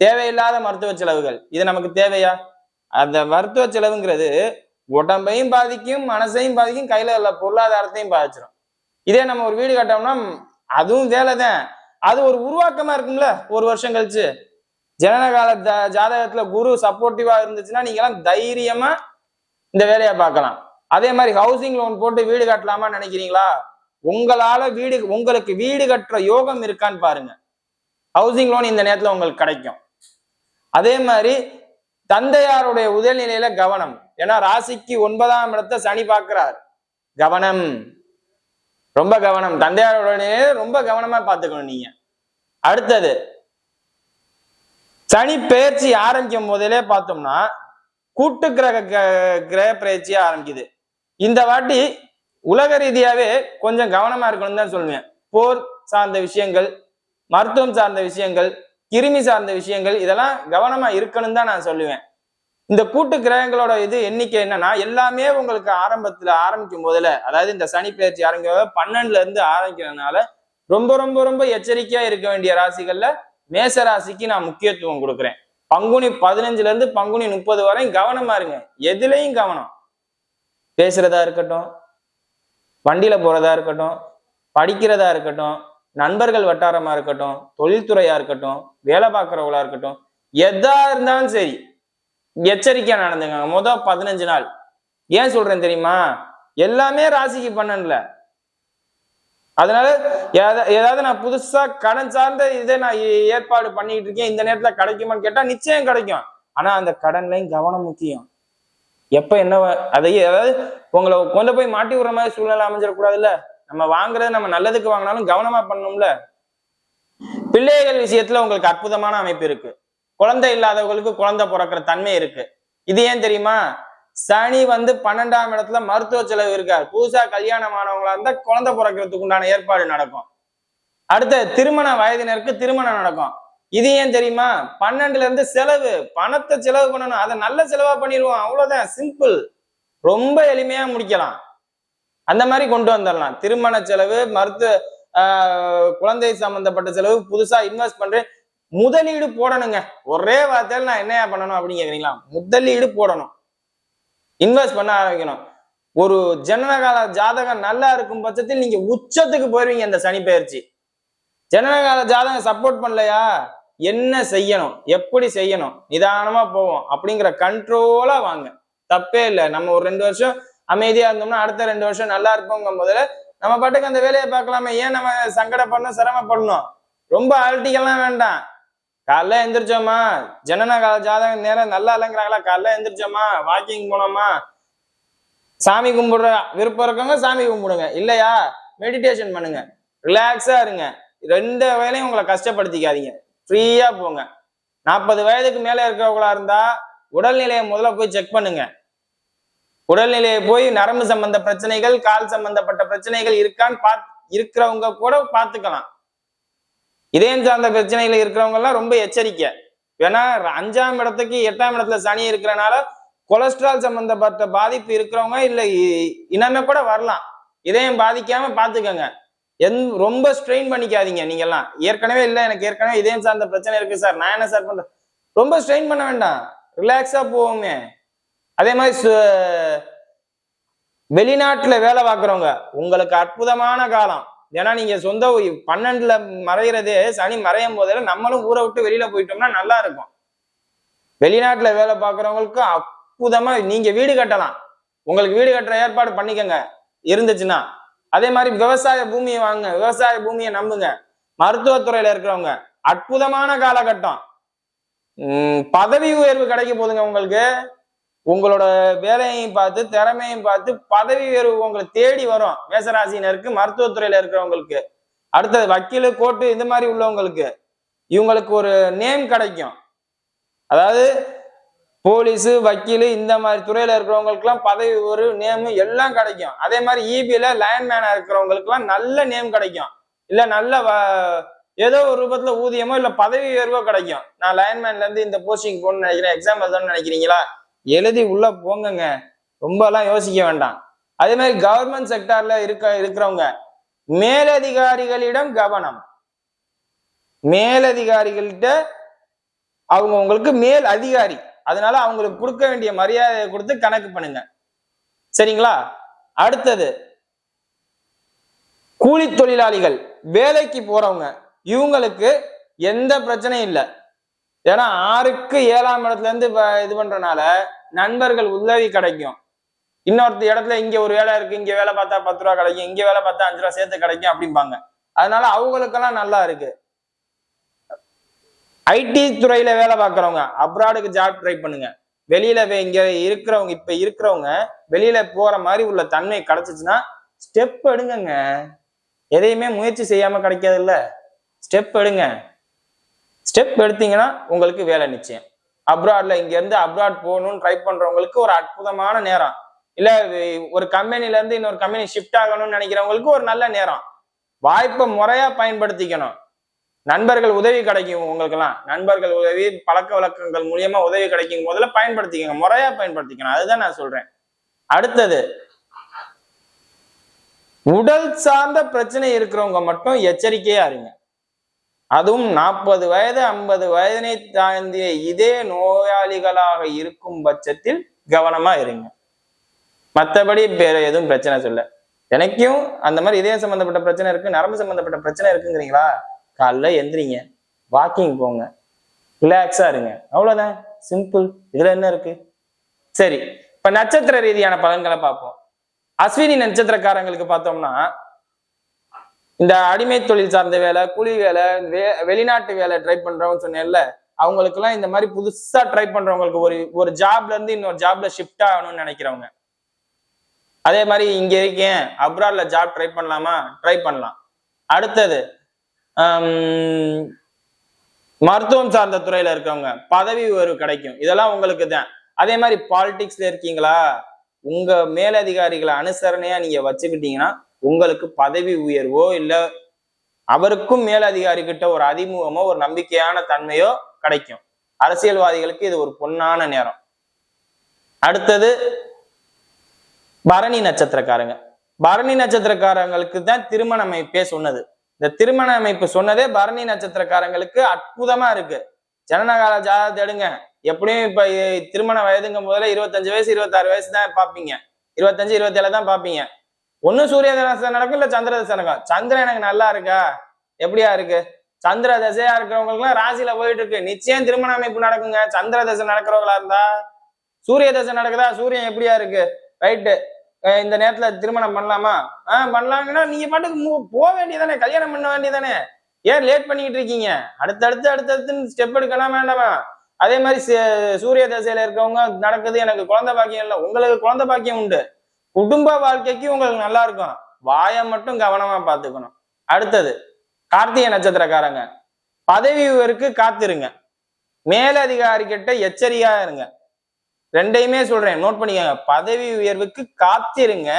தேவையில்லாத மருத்துவ செலவுகள் இது நமக்கு தேவையா? அந்த மருத்துவ செலவுங்கிறது உடம்பையும் பாதிக்கும், மனசையும் பாதிக்கும், கையில உள்ள பொருளாதாரத்தையும் பாதிச்சிடும். இதே நம்ம ஒரு வீடு கட்டோம்னா அதுவும் வேலைதான். அது ஒரு உருவாக்கமா இருக்கும்ல. ஒரு வருஷம் கழிச்சு ஜனனகால ஜாதகத்துல குரு சப்போர்ட்டிவா இருந்துச்சுன்னா நீங்க எல்லாம் தைரியமா இந்த வேலையை பார்க்கலாம். அதே மாதிரி ஹவுசிங் லோன் போட்டு வீடு கட்டலாமா நினைக்கிறீங்களா? உங்களுக்கு வீடு கட்டுற யோகம் இருக்கான்னு பாருங்க. ஹவுசிங் லோன் இந்த நேரத்துல உங்களுக்கு கிடைக்கும். அதே மாதிரி தந்தையாருடைய உடல்நிலையில கவனம். ஏன்னா ராசிக்கு 9ஆம் இடத்தை சனி பார்க்கிறார். கவனம், ரொம்ப கவனம். தந்தையாருடைய ரொம்ப கவனமா பார்த்துக்கணும் நீங்க. அடுத்தது சனி பெயர்ச்சி ஆரம்பிக்கும் போதிலே பார்த்தோம்னா கூட்டு கிரக பயிற்சியா ஆரம்பிக்குது. இந்த வாட்டி உலக ரீதியாவே கொஞ்சம் கவனமா இருக்கணும்னு தான் சொல்லுவேன். போர் சார்ந்த விஷயங்கள், மருத்துவம் சார்ந்த விஷயங்கள், கிருமி சார்ந்த விஷயங்கள், இதெல்லாம் கவனமா இருக்கணும் தான் நான் சொல்லுவேன். இந்த கூட்டு கிரகங்களோட எண்ணிக்கை என்னன்னா, எல்லாமே உங்களுக்கு ஆரம்பிக்கும் போதுல, அதாவது இந்த சனி பெயர்ச்சி ஆரம்பிக்கும் 12ல இருந்து ஆரம்பிக்கிறதுனால ரொம்ப ரொம்ப ரொம்ப எச்சரிக்கையா இருக்க வேண்டிய ராசிகள்ல மேச ராசிக்கு நான் முக்கியத்துவம் கொடுக்குறேன். பங்குனி 15ல இருந்து பங்குனி 30 வரை கவனமா இருங்க. எதுலையும் கவனம். பேசுறதா இருக்கட்டும், வண்டியில போறதா இருக்கட்டும், படிக்கிறதா இருக்கட்டும், நண்பர்கள் வட்டாரமா இருக்கட்டும், தொழில்துறையா இருக்கட்டும், வேலை பார்க்கறவங்களா இருக்கட்டும், எதா இருந்தாலும் சரி எச்சரிக்கையா நடந்துங்க. 15 நாள். ஏன் சொல்றேன் தெரியுமா? எல்லாமே ராசிக்கு 12ல. அதனால ஏதாவது நான் புதுசா கடன் சார்ந்த இதை நான் ஏற்பாடு பண்ணிட்டு இருக்கேன், இந்த நேரத்துல கிடைக்குமான்னு கேட்டா நிச்சயம் கிடைக்கும். ஆனா அந்த கடன்லையும் கவனம் முக்கியம். எப்ப என்ன அதாவது உங்களை கொண்டு போய் மாட்டி விடுற மாதிரி சூழ்நிலை அமைஞ்சிடக்கூடாதுல்ல. நம்ம வாங்குறது நம்ம நல்லதுக்கு வாங்கினாலும் கவனமா பண்ணணும்ல. பிள்ளைகள் விஷயத்துல உங்களுக்கு அற்புதமான அமைப்பு இருக்கு. குழந்தை இல்லாதவங்களுக்கு குழந்தை பிறக்கிற தன்மை இருக்கு. இது ஏன் தெரியுமா? சனி 12ஆம் இடத்துல மருத்துவ செலவு இருக்காரு. புதுசா கல்யாணமானவங்களா இருந்தா குழந்தை பிறக்கிறதுக்கு உண்டான ஏற்பாடு நடக்கும். அடுத்த திருமண வயதினருக்கு திருமணம் நடக்கும். இது ஏன் தெரியுமா? 12ல இருந்து செலவு, பணத்தை செலவு பண்ணணும். அதை நல்ல செலவா பண்ணிடுவோம். அவ்வளவுதான், சிம்பிள். ரொம்ப எளிமையா முடிக்கலாம். அந்த மாதிரி கொண்டு வந்துடலாம். திருமண செலவு, குழந்தை சம்பந்தப்பட்ட செலவு, புதுசா இன்வெஸ்ட் பண்றேன், முதலீடு போடணுங்க. ஒரே வார்த்தையில் நான் என்னையா பண்ணணும் அப்படின்னு கேக்குறீங்களா? முதலீடு போடணும், இன்வெஸ்ட் பண்ண ஆரம்பிக்கணும். ஒரு ஜனனகால ஜாதகம் நல்லா இருக்கும் பட்சத்தில் நீங்க உச்சத்துக்கு போயிருவீங்க. இந்த சனி பெயர்ச்சி ஜனனகால ஜாதகம் சப்போர்ட் பண்ணலையா, என்ன செய்யணும், எப்படி செய்யணும், நிதானமா போவோம் அப்படிங்கிற கண்ட்ரோலா வாங்க. தப்பே இல்லை. நம்ம ஒரு 2 வருஷம் அமைதியா இருந்தோம்னா அடுத்த 2 வருஷம் நல்லா இருப்போங்க. முதல்ல நம்ம பாட்டுக்கு அந்த வேலையை பார்க்கலாமே, ஏன் நம்ம சங்கடப்படணும், சிரமப்படணும்? ரொம்ப அழட்டிக்கலாம் வேண்டாம். காலைல எந்திரிச்சோமா, ஜனன ஜாதகம் நேரம் நல்லா இல்லைங்கிறாங்களா, காலைல எந்திரிச்சோமா, வாக்கிங் போனோமா, சாமி கும்பிடுற விருப்பம் இருக்கவங்க சாமி கும்பிடுங்க, இல்லையா மெடிடேஷன் பண்ணுங்க, ரிலாக்ஸா இருங்க. 2 வேலையும் உங்களை கஷ்டப்படுத்திக்காதீங்க, ஃப்ரீயா போங்க. 40 வயதுக்கு மேல இருக்கிறவங்களா இருந்தா உடல்நிலையை முதல்ல போய் செக் பண்ணுங்க. உடல்நிலையை போய் நரம்பு சம்பந்த பிரச்சனைகள், கால் சம்பந்தப்பட்ட பிரச்சனைகள் இருக்கான்னு இருக்கிறவங்க கூட பார்த்துக்கலாம். இதயம் சார்ந்த பிரச்சனைகள் இருக்கிறவங்க எல்லாம் ரொம்ப எச்சரிக்கை. ஏன்னா 5ஆம் இடத்துக்கு 8ஆம் இடத்துல சனி இருக்கிறனால கொலஸ்ட்ரால் சம்பந்தப்பட்ட பாதிப்பு இருக்கிறவங்க இல்ல இனமே கூட வரலாம். இதயம் பாதிக்காம பாத்துக்கோங்க. ரொம்ப ஸ்ட்ரெயின் பண்ணிக்காதீங்க. நீங்க எல்லாம் ஏற்கனவே இல்ல, எனக்கு ஏற்கனவே இதயம் சார்ந்த பிரச்சனை இருக்கு சார், நான் என்ன சார் பண்றேன், ரொம்ப ஸ்ட்ரெயின் பண்ண வேண்டாம், ரிலாக்ஸா போவோமே. அதே மாதிரி வெளிநாட்டுல வேலை பார்க்குறவங்க உங்களுக்கு அற்புதமான காலம். ஏன்னா நீங்க சொந்த 12ல மறைகிறதே, சனி மறையும் போதில் நம்மளும் ஊரை விட்டு வெளியில போயிட்டோம்னா நல்லா இருக்கும். வெளிநாட்டுல வேலை பார்க்குறவங்களுக்கு அற்புதமா நீங்க வீடு கட்டலாம். உங்களுக்கு வீடு கட்டுற ஏற்பாடு பண்ணிக்கங்க இருந்துச்சுன்னா. அதே மாதிரி விவசாய பூமியை வாங்க, விவசாய பூமியை நம்புங்க. மருத்துவத்துறையில இருக்கிறவங்க அற்புதமான காலகட்டம். பதவி உயர்வு கிடைக்க போதுங்க உங்களுக்கு. உங்களோட வேலையையும் பார்த்து திறமையும் பார்த்து பதவி உயர்வு உங்களுக்கு தேடி வரும். மேசராசினருக்கு, மருத்துவத்துறையில இருக்கிறவங்களுக்கு, அடுத்தது வக்கீலு, கோர்ட்டு இந்த மாதிரி உள்ளவங்களுக்கு இவங்களுக்கு ஒரு நேம் கிடைக்கும். அதாவது போலீஸு, வக்கீலு இந்த மாதிரி துறையில இருக்கிறவங்களுக்கு எல்லாம் பதவி ஒரு நேம் எல்லாம் கிடைக்கும். அதே மாதிரி இபில லைன்மேனா இருக்கிறவங்களுக்கு எல்லாம் நல்ல நேம் கிடைக்கும். இல்ல நல்ல ஏதோ ஒரு ரூபத்துல ஊதியமோ இல்ல பதவி உயர்வோ கிடைக்கும். நான் லைன்மேன்ல இருந்து இந்த போஸ்டிங் போகணும்னு நினைக்கிறேன், எக்ஸாம் எழுதணும்னு நினைக்கிறீங்களா, எழுதி உள்ள போங்கங்க, ரொம்ப எல்லாம் யோசிக்க வேண்டாம். அதே மாதிரி கவர்மெண்ட் செக்டார்ல இருக்கிறவங்க மேலதிகாரிகளிடம் கவனம். மேலதிகாரிகள்கிட்ட அவங்க உங்களுக்கு மேல் அதிகாரி, அதனால அவங்களுக்கு கொடுக்க வேண்டிய மரியாதையை கொடுத்து கணக்கு பண்ணுங்க, சரிங்களா? அடுத்தது கூலி தொழிலாளிகள், வேலைக்கு போறவங்க, இவங்களுக்கு எந்த பிரச்சனையும் இல்லை. ஏன்னா 6க்கு 7ஆம் இடத்துல இருந்து இது பண்றதுனால நண்பர்கள் உதவி கிடைக்கும். இன்னொரு இடத்துல இங்க ஒரு வேலை இருக்கு, இங்க வேலை பார்த்தா 10 ரூபா கிடைக்கும், இங்க வேலை பார்த்தா 5 ரூபா சேர்த்து கிடைக்கும் அப்படிம்பாங்க. அதனால அவங்களுக்கெல்லாம் நல்லா இருக்கு. ஐடி துறையில வேலை பார்க்கறவங்க அப்ராடுக்கு ஜாப் ட்ரை பண்ணுங்க. வெளியில இங்க இருக்கிறவங்க, இப்ப இருக்கிறவங்க வெளியில போற மாதிரி உள்ள தன்மை கிடைச்சிச்சுன்னா ஸ்டெப் எடுங்க. எதையுமே முயற்சி செய்யாம கிடைக்காது இல்ல, ஸ்டெப் எடுங்க. ஸ்டெப் எடுத்தீங்கன்னா உங்களுக்கு வேலை நிச்சயம். அப்ராட்ல இங்க இருந்து அப்ராட் போகணும்னு ட்ரை பண்றவங்களுக்கு ஒரு அற்புதமான நேரம். இல்ல ஒரு கம்பெனில இருந்து இன்னொரு கம்பெனி ஷிஃப்ட் ஆகணும்னு நினைக்கிறவங்களுக்கு ஒரு நல்ல நேரம். வாய்ப்பை முறையா பயன்படுத்திக்கணும். நண்பர்கள் உதவி கிடைக்கும் உங்களுக்கு எல்லாம். நண்பர்கள் உதவி, பழக்க வழக்கங்கள் மூலியமா உதவி கிடைக்கும் முதல்ல பயன்படுத்திக்கங்க, முறையா பயன்படுத்திக்கணும், அதுதான் நான் சொல்றேன். அடுத்தது உடல் சார்ந்த பிரச்சனை இருக்கிறவங்க மட்டும் எச்சரிக்கையா இருங்க. அதுவும் 40 வயது 50 வயதினை தாண்டிய இதே நோயாளிகளாக இருக்கும் பட்சத்தில் கவனமா இருங்க. மற்றபடி வேற எதுவும் பிரச்சனை சொல்ல. எனக்கும் அந்த மாதிரி இதய சம்பந்தப்பட்ட பிரச்சனை இருக்கு, நரம்பு சம்பந்தப்பட்ட பிரச்சனை இருக்குங்கிறீங்களா, காலைல எந்திரிங்க, வாக்கிங் போங்க, ரிலாக்ஸா இருங்க, அவ்வளவுதான், சிம்பிள். இதுல என்ன இருக்கு? சரி, இப்ப நட்சத்திர ரீதியான பலன்களை பார்ப்போம். அஸ்வினி நட்சத்திரக்காரங்களுக்கு பார்த்தோம்னா, இந்த அடிமை தொழில் சார்ந்த வேலை, கூலி வேலை, வெளிநாட்டு வேலை ட்ரை பண்றவங்க சொன்னேன்ல, அவங்களுக்கு எல்லாம் இந்த மாதிரி புதுசா ட்ரை பண்றவங்களுக்கு ஒரு ஜாப்ல இருந்து இன்னொரு ஜாப்ல ஷிஃப்ட் ஆகணும்னு நினைக்கிறவங்க, அதே மாதிரி இங்க இருக்கேன் அப்ராட்ல ஜாப் ட்ரை பண்ணலாமா, ட்ரை பண்ணலாம். அடுத்தது மருத்துவம் சார்ந்த துறையில இருக்கவங்க பதவி உயர்வு கிடைக்கும், இதெல்லாம் உங்களுக்கு தான். அதே மாதிரி பாலிடிக்ஸ்ல இருக்கீங்களா, உங்க மேலதிகாரிகளை அனுசரணையா நீங்க வச்சுக்கிட்டீங்கன்னா உங்களுக்கு பதவி உயர்வோ இல்ல அவருக்கும் மேலதிகாரி கிட்ட ஒரு அறிமுகமோ ஒரு நம்பிக்கையான தன்மையோ கிடைக்கும். அரசியல்வாதிகளுக்கு இது ஒரு பொன்னான நேரம். அடுத்தது பரணி நட்சத்திரக்காரங்க. பரணி நட்சத்திரக்காரங்களுக்கு தான் திருமண அமைப்பே சொன்னது. இந்த திருமண அமைப்பு சொன்னதே பரணி நட்சத்திரக்காரங்களுக்கு அற்புதமா இருக்கு. ஜனனகால ஜாதகத்தை எடுங்க. எப்படியும் இப்ப திருமண வயதுங்க முதல்ல 25 வயசு 26 வயசு தான் பார்ப்பீங்க, 25 27 தான் பார்ப்பீங்க. ஒண்ணு சூரிய தசை நடக்கும் இல்ல சந்திர தசை நடக்கும். சந்திரன் எனக்கு நல்லா இருக்கா, எப்படியா இருக்கு, சந்திர தசையா இருக்கிறவங்களுக்கு எல்லாம் ராசியில போயிட்டு இருக்கு, நிச்சயம் திருமண அமைப்பு நடக்குங்க. சந்திர தசை நடக்கிறவங்களா இருந்தா. சூரிய தசை நடக்குதா, சூரியன் எப்படியா இருக்கு, ரைட்டு, இந்த நேரத்துல திருமணம் பண்ணலாமா, பண்ணலாங்கன்னா நீங்க பாட்டுக்கு போக வேண்டியதானே, கல்யாணம் பண்ண வேண்டியதானே, ஏன் லேட் பண்ணிக்கிட்டு இருக்கீங்க? அடுத்தடுத்துன்னு ஸ்டெப் எடுக்கலாம் வேண்டாமா? அதே மாதிரி சூரிய தசையில இருக்கவங்க நடக்குது, எனக்கு குழந்தை பாக்கியம் இல்லை, உங்களுக்கு குழந்தை பாக்கியம் உண்டு, குடும்ப வாழ்க்கைக்கு உங்களுக்கு நல்லா இருக்கும், வாயை மட்டும் கவனமா பாத்துக்கணும். அடுத்தது கார்த்திகை நட்சத்திரக்காரங்க, பதவி உயர்வுக்கு காத்திருங்க, மேலதிகாரி கிட்ட எச்சரிக்கையா இருங்க. ரெண்டையுமே சொல்றேன், நோட் பண்ணிக்கோங்க. பதவி உயர்வுக்கு காத்திருங்க,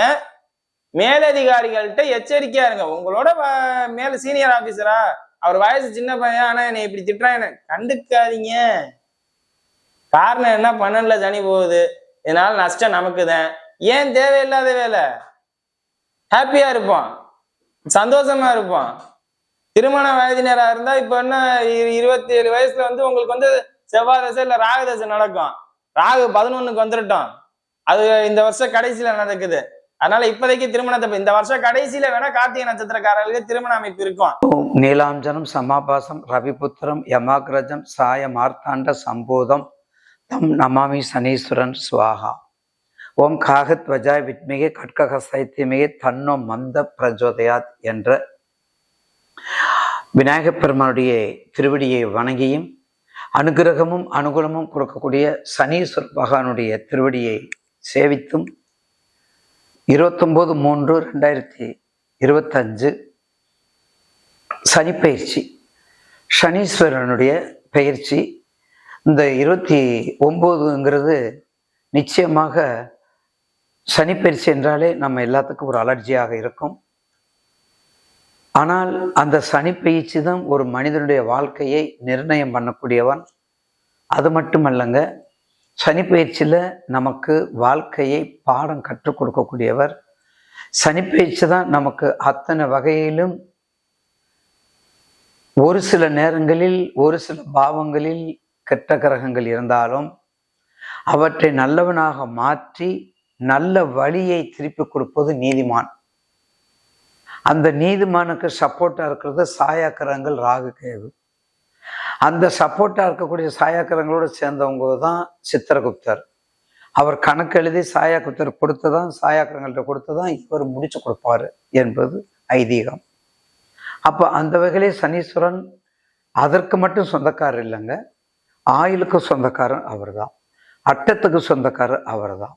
மேலதிகாரிகள்கிட்ட எச்சரிக்கையா இருங்க. உங்களோட மேல சீனியர் ஆபீசரா, அவர் வயசு சின்ன பையன், ஆனா என்னை இப்படி திட்டுறான், கண்டுக்காதீங்க. காரணம் என்ன, 12ல சனி போகுது, இதனால நஷ்டம் நமக்கு தான். ஏன் தேவையில்லாத வேலை? ஹாப்பியா இருப்போம், சந்தோஷமா இருப்போம். திருமண வயதினரா இருந்தா இப்ப என்ன 27 வயசுல வந்து உங்களுக்கு வந்து செவ்வாய் தசை இல்ல ராகு தசை நடக்கும். ராகு 11க்கு வந்துட்டோம், அது இந்த வருஷம் கடைசியில நடக்குது. அதனால இப்போதைக்கு திருமணத்தை இந்த வருஷம் கடைசியில வேணா கார்த்திகை நட்சத்திரக்காரர்களுக்கு திருமண அமைப்பு இருக்கும். நீலாஞ்சனம் சமாபாசம் ரவிபுத்திரம் யமாகிரஜம் சாய மார்த்தாண்ட சம்போதம் தம் நமாமி சனீஸ்வரன் சுவாகா. ஓம் காகத்வஜாய் வித்மிகே கட்கஹஸ்தைத்திமிகே தன்னோ மந்த பிரஜோதயாத் என்ற விநாயகப் பெருமானுடைய திருவடியை வணங்கியும் அனுகிரகமும் அனுகூலமும் கொடுக்கக்கூடிய சனீஸ்வர பகவானுடைய திருவடியை சேவித்தும் 29/3/2025 சனி பயிற்சி, சனீஸ்வரனுடைய பயிற்சி. இந்த 29ங்கிறது நிச்சயமாக சனி பயிற்சி என்றாலே நம்ம எல்லாத்துக்கும் ஒரு அலர்ஜியாக இருக்கும். ஆனால் அந்த சனி பயிற்சி தான் ஒரு மனிதனுடைய வாழ்க்கையை நிர்ணயம் பண்ணக்கூடியவன். அது மட்டுமல்லங்க, சனி பயிற்சியில் நமக்கு வாழ்க்கையை பாடம் கற்றுக் கொடுக்கக்கூடியவர். சனி பயிற்சி தான் நமக்கு அத்தனை வகையிலும் ஒரு சில நேரங்களில் ஒரு சில பாவங்களில் கெட்ட கிரகங்கள் இருந்தாலும் அவற்றை நல்லவனாக மாற்றி நல்ல வழியை திருப்பி கொடுப்பது நீதிமான். அந்த நீதிமானுக்கு சப்போர்ட்டா இருக்கிறது சாயாக்கிரகங்கள் ராகு கேது. அந்த சப்போர்ட்டா இருக்கக்கூடிய சாயாக்கிரகங்களோடு சேர்ந்தவங்க தான் சித்திரகுப்தர். அவர் கணக்கு எழுதி சாயாகுப்தர் கொடுத்ததான், சாயாக்கிரகங்கள்ட்ட கொடுத்ததான் இவர் முடிச்சு கொடுப்பாரு என்பது ஐதீகம். அப்போ அந்த வகையிலே சனீஸ்வரன் அதற்கு மட்டும் சொந்தக்காரர் இல்லைங்க, ஆயுளுக்கு சொந்தக்காரன் அவர் தான், அட்டத்துக்கு சொந்தக்காரர் அவர் தான்,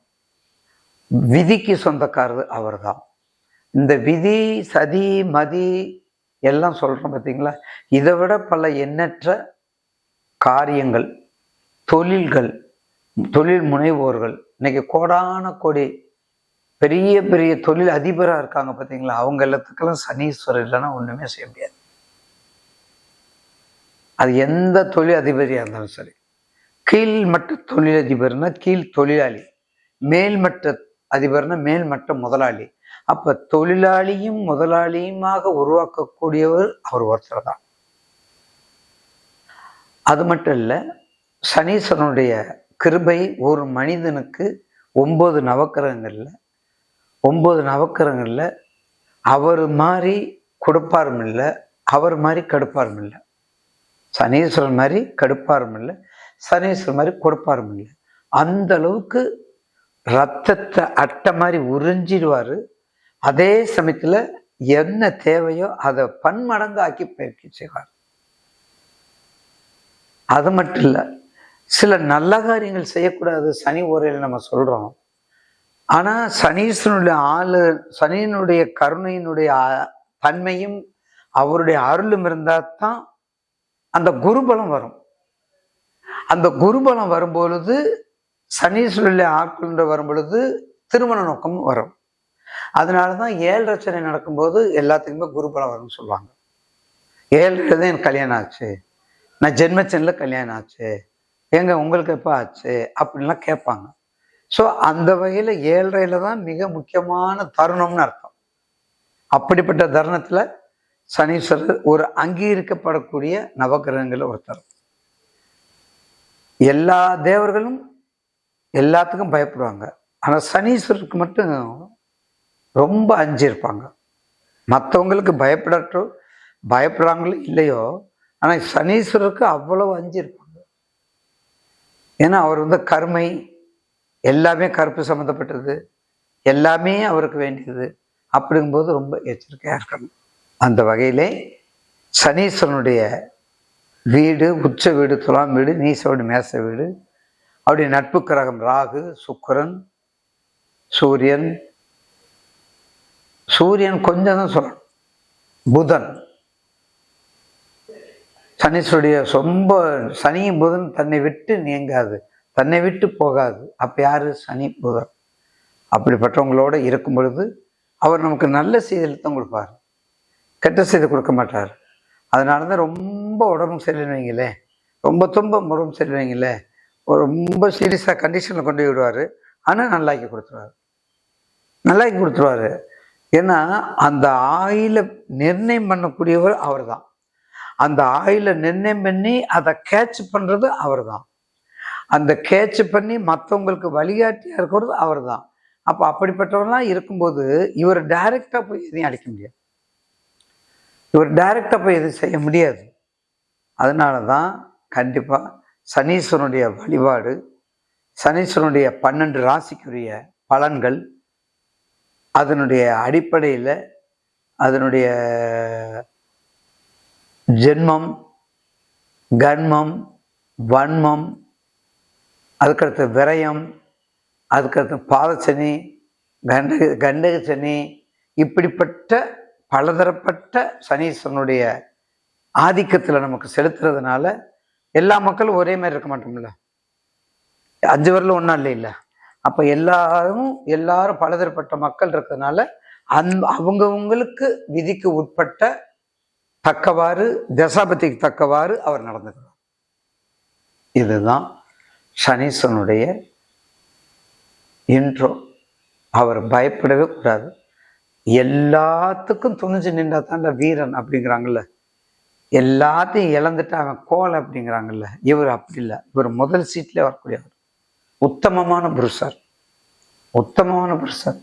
விதிக்கு சொந்தக்காரர் அவர் தான். இந்த விதி சதி மதி எல்லாம் சொல்றோம் பார்த்தீங்களா, இதை விட பல எண்ணற்ற காரியங்கள், தொழில்கள், தொழில் முனைவோர்கள், இன்னைக்கு கோடான கோடி பெரிய பெரிய தொழில் அதிபராக இருக்காங்க பார்த்தீங்களா, அவங்க எல்லாத்துக்கெல்லாம் சனீஸ்வரர் இல்லைன்னா ஒன்றுமே செய்ய முடியாது. அது எந்த தொழில் அதிபதியாக இருந்தாலும் சரி. கீழ்மட்ட தொழிலதிபர்னா கீழ் தொழிலாளி, மேல்மட்ட அதிபர்னா மேல்மட்ட முதலாளி. அப்ப தொழிலாளியும் முதலாளியுமாக உருவாக்கக்கூடியவர் அவர் ஒருத்தர் தான். அது மட்டும் இல்லை, சனீஸ்வரனுடைய கிருபை ஒரு மனிதனுக்கு 9 நவக்கிரகங்கள்ல அவர் மாதிரி கொடுப்பாரும் இல்லை, அவர் மாதிரி கடுப்பாரும் இல்லை. சனீஸ்வரன் மாதிரி கடுப்பாரும் இல்லை, சனீஸ்வரன் மாதிரி கொடுப்பாரும் இல்லை. அந்த அளவுக்கு ரத்தத்தை அட்டை மாதிரி உறிஞ்சிடுவாரு. அதே சமயத்துல என்ன தேவையோ அதை பன்மடங்கு ஆக்கி பயிற்சி செய்வார். அது மட்டும் இல்லை, சில நல்ல காரியங்கள் செய்யக்கூடாது சனி ஓரையில் நம்ம சொல்றோம். ஆனா சனியினுடைய கருணையினுடைய தன்மையும் அவருடைய அருளும் இருந்தா தான் அந்த குருபலம் வரும். அந்த குருபலம் வரும்பொழுது, சனீஸ்வரனுடைய ஆட்கொண்டு வரும் பொழுது திருமண நோக்கம் வரும். அதனாலதான் 7 சனி நடக்கும்போது எல்லாத்துக்குமே குருபலம் வரும்னு சொல்லுவாங்க. 7 தான் எனக்கு கல்யாணம் ஆச்சு, நான் ஜென்மச்சனில கல்யாணம் ஆச்சு, ஏங்க உங்களுக்கு எப்போ ஆச்சு அப்படின்லாம் கேட்பாங்க. ஸோ அந்த வகையில் 7 தான் மிக முக்கியமான தருணம்னு அர்த்தம். அப்படிப்பட்ட தருணத்துல சனீஸ்வரர் ஒரு அங்கீகரிக்கப்படக்கூடிய நவகிரகங்கள் ஒருத்தர். எல்லா தேவர்களும் எல்லாத்துக்கும் பயப்படுவாங்க, ஆனா சனீஸ்வரருக்கு மட்டும் ரொம்ப அஞ்சிருப்பாங்க. மற்றவங்களுக்கு பயப்படாங்களோ இல்லையோ, ஆனா சனீஸ்வரருக்கு அவ்வளவு அஞ்சு இருப்பாங்க. ஏன்னா அவர் வந்து கருமை, எல்லாமே கருப்பு சம்மந்தப்பட்டது, எல்லாமே அவருக்கு வேண்டியது. அப்படிங்கும்போது ரொம்ப எச்சரிக்கையா இருக்கணும். அந்த வகையிலே சனீஸ்வரனுடைய வீடு, உச்ச வீடு துலாம் வீடு, நீச வீடு மேச வீடு, அவருடைய நட்பு கிரகம் ராகு, சுக்கிரன், சூரியன். சூரியன் கொஞ்சம் தான் சொல்லணும், புதன். சனீஸ்வருடைய ரொம்ப சனியும் புதன் தன்னை விட்டு நீங்காது, தன்னை விட்டு போகாது. அப்ப யாரு? சனி புதன். அப்படிப்பட்டவங்களோட இருக்கும் பொழுது அவர் நமக்கு நல்ல செய்தியில் தான் கொடுப்பார், கெட்ட செய்தி கொடுக்க மாட்டார். அதனாலதான் ரொம்ப உடம்பு சரியில்லைன்னு வைங்களே, ரொம்ப துன்பம் உடம்பு சரியில்லை வைங்களே, ரொம்ப சீரியஸாக கண்டிஷனில் கொண்டு போய் விடுவார். ஆனால் நல்லாக்கி கொடுத்துருவார், நல்லாக்கி கொடுத்துருவாரு. ஏன்னா அந்த ஆயில நிர்ணயம் பண்ணக்கூடியவர் அவர் தான். அந்த ஆயில நிர்ணயம் பண்ணி அதை கேட்ச் பண்றது அவர் தான். அந்த கேட்ச் பண்ணி மற்றவங்களுக்கு வழிகாட்டியா இருக்கிறது அவர் தான். அப்போ அப்படிப்பட்டவரெல்லாம் இருக்கும்போது இவர் டைரக்டா போய் எதையும் அடிக்க முடியாது, இவர் டைரக்டா போய் எதுவும் செய்ய முடியாது. அதனால தான் கண்டிப்பா சனீஸ்வரனுடைய வழிபாடு, சனீஸ்வரனுடைய 12 ராசிக்குரிய பலன்கள், அதனுடைய அடிப்படையில் அதனுடைய ஜென்மம், கன்மம், வன்மம், அதுக்கடுத்து விரயம், அதுக்கடுத்து பாதச்சனி, கண்டக சனி, இப்படிப்பட்ட பலதரப்பட்ட சனீஸ்வரனுடைய ஆதிக்கத்தில் நமக்கு செலுத்துறதுனால எல்லா மக்களும் ஒரே மாதிரி இருக்க மாட்டோம்ல, 5 வரலும் ஒன்றா இல்லை. அப்போ எல்லாரும் பலதரப்பட்ட மக்கள் இருக்கிறதுனால அவங்கவுங்களுக்கு விதிக்கு உட்பட்ட தக்கவாறு, தசாபதிக்கு தக்கவாறு அவர் நடந்துக்கிறார். இதுதான் சனீஸ்வரனுடைய இன்ட்ரோ. அவர் பயப்படவே கூடாது. எல்லாத்துக்கும் துணிஞ்சு நின்றா தான்ல வீரன் அப்படிங்கிறாங்கல்ல, எல்லாத்தையும் இழந்துட்டு அவன் கோல் அப்படிங்கிறாங்கல்ல, இவர் அப்படி இல்லை. இவர் முதல் சீட்ல வரக்கூடியவர், உத்தமமான புருஷர், உத்தமமான புருஷர்.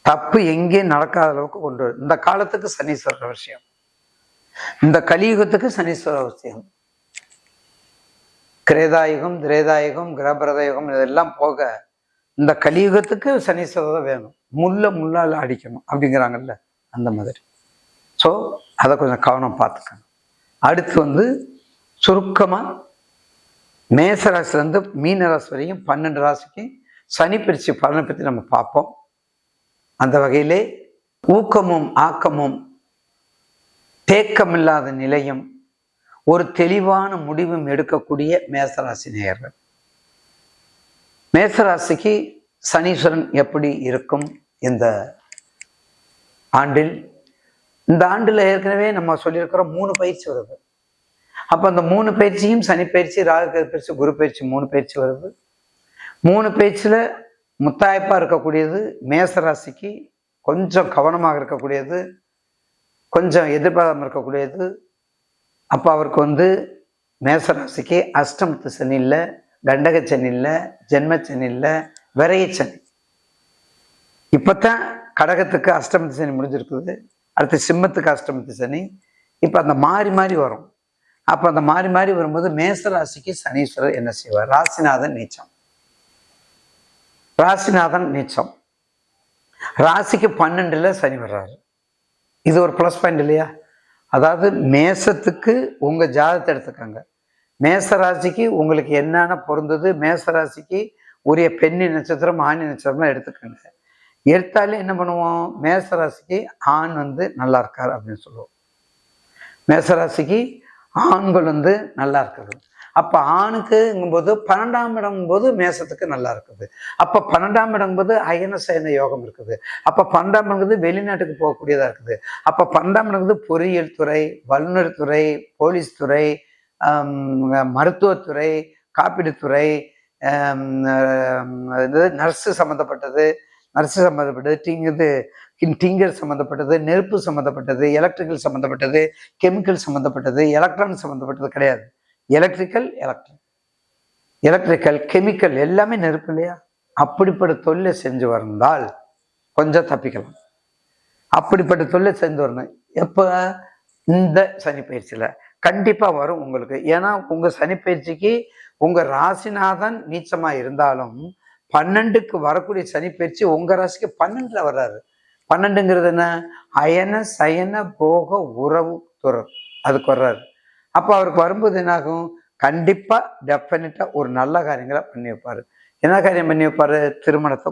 தப்பு எங்கேயும் நடக்காத அளவுக்கு கொண்டு வரும். இந்த காலத்துக்கு சனீஸ்வரர் அவசியம், இந்த கலியுகத்துக்கு சனீஸ்வரர் அவசியம். கிரேதாயுகம், திரேதாயுகம், கிரபரதயுகம் இதெல்லாம் போக இந்த கலியுகத்துக்கு சனீஸ்வரர் தான் வேணும். முள்ளால் அடிக்கணும் அப்படிங்கிறாங்கல்ல, அந்த மாதிரி. ஸோ அதை கொஞ்சம் கவனம் பார்த்துக்கணும். அடுத்து சுருக்கமாக மேசராசிலேருந்து மீனராசி வரையும் 12 ராசிக்கு சனி பிரிச்சு பலனை பற்றி நம்ம பார்ப்போம். அந்த வகையிலே ஊக்கமும் ஆக்கமும் தேக்கமில்லாத நிலையும் ஒரு தெளிவான முடிவும் எடுக்கக்கூடிய மேசராசி நேயர்கள். மேசராசிக்கு சனீஸ்வரன் எப்படி இருக்கும் இந்த ஆண்டில்? இந்த ஆண்டில் ஏற்கனவே நம்ம சொல்லியிருக்கிறோம் 3 பயிற்சி வருது. அப்போ அந்த 3 பயிற்சியும் சனி பயிற்சி, ராகு பயிற்சி, குரு பயிற்சி 3 பயிற்சி வருது. 3 பயிற்சியில் முத்தாய்ப்பாக இருக்கக்கூடியது மேசராசிக்கு கொஞ்சம் கவனமாக இருக்கக்கூடியது, கொஞ்சம் எதிர்பாராமல் இருக்கக்கூடியது. அப்போ அவருக்கு மேசராசிக்கு அஷ்டமத்து சனி இல்லை, கண்டக சனி இல்லை, ஜென்மச்சனி இல்லை, விரைய சனி. இப்போத்தான் கடகத்துக்கு அஷ்டமத்து சனி முடிஞ்சிருக்குது, அடுத்து சிம்மத்துக்கு அஷ்டமத்து சனி. இப்போ அந்த மாறி மாறி வரும். அப்போ அந்த மாறி மாறி வரும்போது மேசராசிக்கு சனீஸ்வரர் என்ன செய்வார்? ராசிநாதன் நீச்சம். ராசிநாதன் நீச்சம். ராசிக்கு 12ல் சனி வர்றாரு. இது ஒரு ப்ளஸ் பாயிண்ட் இல்லையா? அதாவது மேசத்துக்கு உங்க ஜாதகத்தை எடுத்துக்கோங்க, மேசராசிக்கு உங்களுக்கு என்னென்ன பொருந்தது, மேசராசிக்கு உரிய பெண்ணி நட்சத்திரம் ஆணி நட்சத்திரம்லாம் எடுத்துக்கோங்க. எடுத்தாலே என்ன பண்ணுவோம்? மேசராசிக்கு ஆண் நல்லா இருக்காரு அப்படின்னு சொல்லுவோம். மேசராசிக்கு ஆண்கள் நல்லா இருக்குது. அப்போ ஆணுக்குங்கும்போது 12ஆம் இடங்கும்போது மேசத்துக்கு நல்லா இருக்குது. அப்போ 12ஆம் இடங்கும்போது அயன சயன யோகம் இருக்குது. அப்போ 12ஆம் இடங்கிறது வெளிநாட்டுக்கு போகக்கூடியதாக இருக்குது. அப்போ 12ஆம் இடங்கிறது பொறியியல் துறை, வல்லுநர் துறை, போலீஸ் துறை, மருத்துவத்துறை, காப்பீடுத்துறை, நர்ஸு சம்மந்தப்பட்டது, டிங்கர் சம்மந்தப்பட்டது, நெருப்பு சம்மந்தப்பட்டது, எலக்ட்ரிக்கல் சம்மந்தப்பட்டது, கெமிக்கல் சம்மந்தப்பட்டது, எலக்ட்ரானிக் சம்மந்தப்பட்டது கிடையாது. எலக்ட்ரிக்கல் கெமிக்கல் எல்லாமே நெருப்பு இல்லையா? அப்படிப்பட்ட தொழிலை செஞ்சு வந்தால் கொஞ்சம் தப்பிக்கலாம். அப்படிப்பட்ட தொழிலை செஞ்சு வரணும். எப்போ? இந்த சனி பயிற்சியில் கண்டிப்பா வரும் உங்களுக்கு. ஏன்னா உங்க சனி பயிற்சிக்கு உங்க ராசிநாதன் நீச்சமா இருந்தாலும் 12க்கு வரக்கூடிய சனி பயிற்சி உங்க ராசிக்கு 12ல வர்றாரு. 12ங்கிறது என்ன? அயன சயன போக உறவு துறவு, அதுக்கு வர்றாரு. அப்ப அவருக்கு வரும்போது என்னாகும்? கண்டிப்பா டெஃபினட்டா ஒரு நல்ல காரியங்களை பண்ணி வைப்பாரு. என்ன காரியம் பண்ணி வைப்பாரு? திருமணத்தை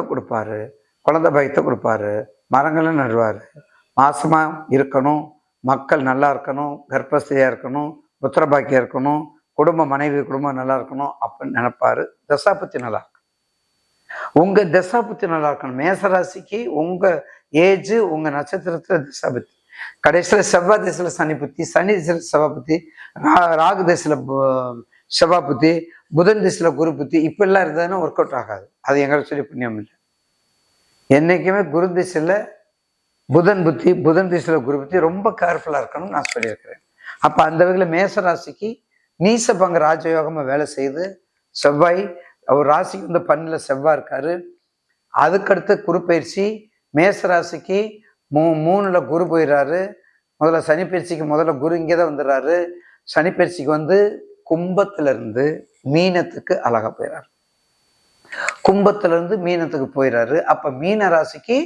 கொடுப்பாரு, குழந்தை பாக்கியத்தை கொடுப்பாரு, மரங்களை நடுவாரு, மாசமா இருக்கணும், மக்கள் நல்லா இருக்கணும், கர்ப்பஸ்திரியா இருக்கணும், புத்திரபாக்கியம் இருக்கணும், மனைவி குடும்பம் நல்லா இருக்கணும் அப்படின்னு நினைப்பாரு. தசாபத்தி நல்லா இருக்கணும். உங்க தசாபத்தி நல்லா இருக்கணும். மேசராசிக்கு உங்க ஏஜ், உங்க நட்சத்திரத்துல தசாபத்தி. கடைசியில செவ்வாய் திசையில சனி புத்தி, சனி திசையில செவ்வாய் புத்தி, ராகு திசையில செவ்வாய் புத்தி, புதன் திசையில குரு புத்தி, இப்ப எல்லாம் இருந்ததுன்னா ஒர்க் அவுட் ஆகாது. அது எங்களை சொல்லி புண்ணியம் இல்லை. என்னைக்குமே குரு திசையில புதன் புத்தி, புதன் திசையில குரு புத்தி ரொம்ப கேர்ஃபுல்லா இருக்கணும்னு நான் சொல்லியிருக்கிறேன். அப்ப அந்த வகையில் மேசராசிக்கு நீச பங்க ராஜயோகமா வேலை செய்து செவ்வாய் அவர் ராசிக்கு வந்து 12ல செவ்வாய் இருக்காரு. அதுக்கடுத்து குரு பயிற்சி மேசராசிக்கு 3ல குரு போயிடுறாரு. முதல்ல சனி பயிற்சிக்கு முதல்ல குரு இங்கேதான் வந்துடுறாரு. சனி பயிற்சிக்கு வந்து கும்பத்துல இருந்து மீனத்துக்கு அழகா போயிடுறாரு. கும்பத்துல இருந்து மீனத்துக்கு போயிடுறாரு. அப்ப மீன ராசிக்கு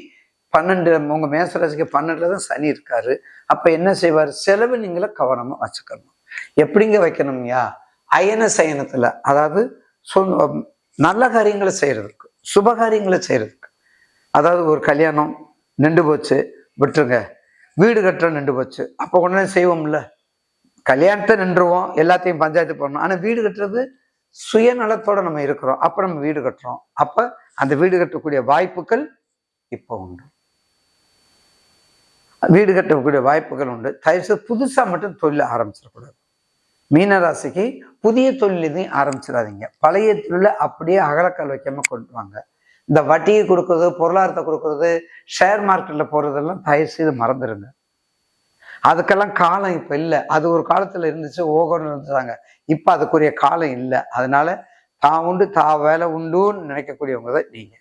12, உங்க மேசராசிக்கு 12ல தான் சனி இருக்காரு. அப்ப என்ன செய்வார்? செலவு நீங்கள கவனமா வச்சுக்கணும். எப்படிங்க வைக்கணும்யா? அயன சயனத்துல, அதாவது நல்ல காரியங்களை செய்யறதுக்கு, சுப காரியங்களை செய்யறதுக்கு. அதாவது ஒரு கல்யாணம் நின்று போச்சு, விட்டுருங்க. வீடு கட்டுற நின்று போச்சு, அப்ப உடனே செய்வோம்ல. கல்யாணத்தை நின்றுவோம், எல்லாத்தையும் பஞ்சாயத்து பண்ணணும். ஆனா வீடு கட்டுறது சுயநலத்தோட நம்ம இருக்கிறோம். அப்ப நம்ம வீடு கட்டுறோம். அப்ப அந்த வீடு கட்டக்கூடிய வாய்ப்புகள் இப்போ உண்டு. வீடு கட்டக்கூடிய வாய்ப்புகள் உண்டு. தயவுசெய்து புதுசா மட்டும் தொழில் ஆரம்பிச்சிடக்கூடாது. மீனராசிக்கு புதிய தொழில் எதையும் ஆரம்பிச்சிடாதீங்க. பழைய தொழில அப்படியே அகலக்கால் வைக்காம கொண்டு வாங்க. இந்த வட்டியை கொடுக்கறது, பொருளாதாரத்தை கொடுக்கறது, ஷேர் மார்க்கெட்ல போறதெல்லாம் தயவு செய்து மறந்துடுங்க. அதுக்கெல்லாம் காலம் இப்ப இல்லை. அது ஒரு காலத்துல இருந்துச்சு, ஓகோன்னு இருந்துட்டாங்க. இப்ப அதுக்குரிய காலம் இல்லை. அதனால தான் உண்டு தான் வேலை உண்டுன்னு நினைக்கக்கூடியவங்க தான் நீங்க.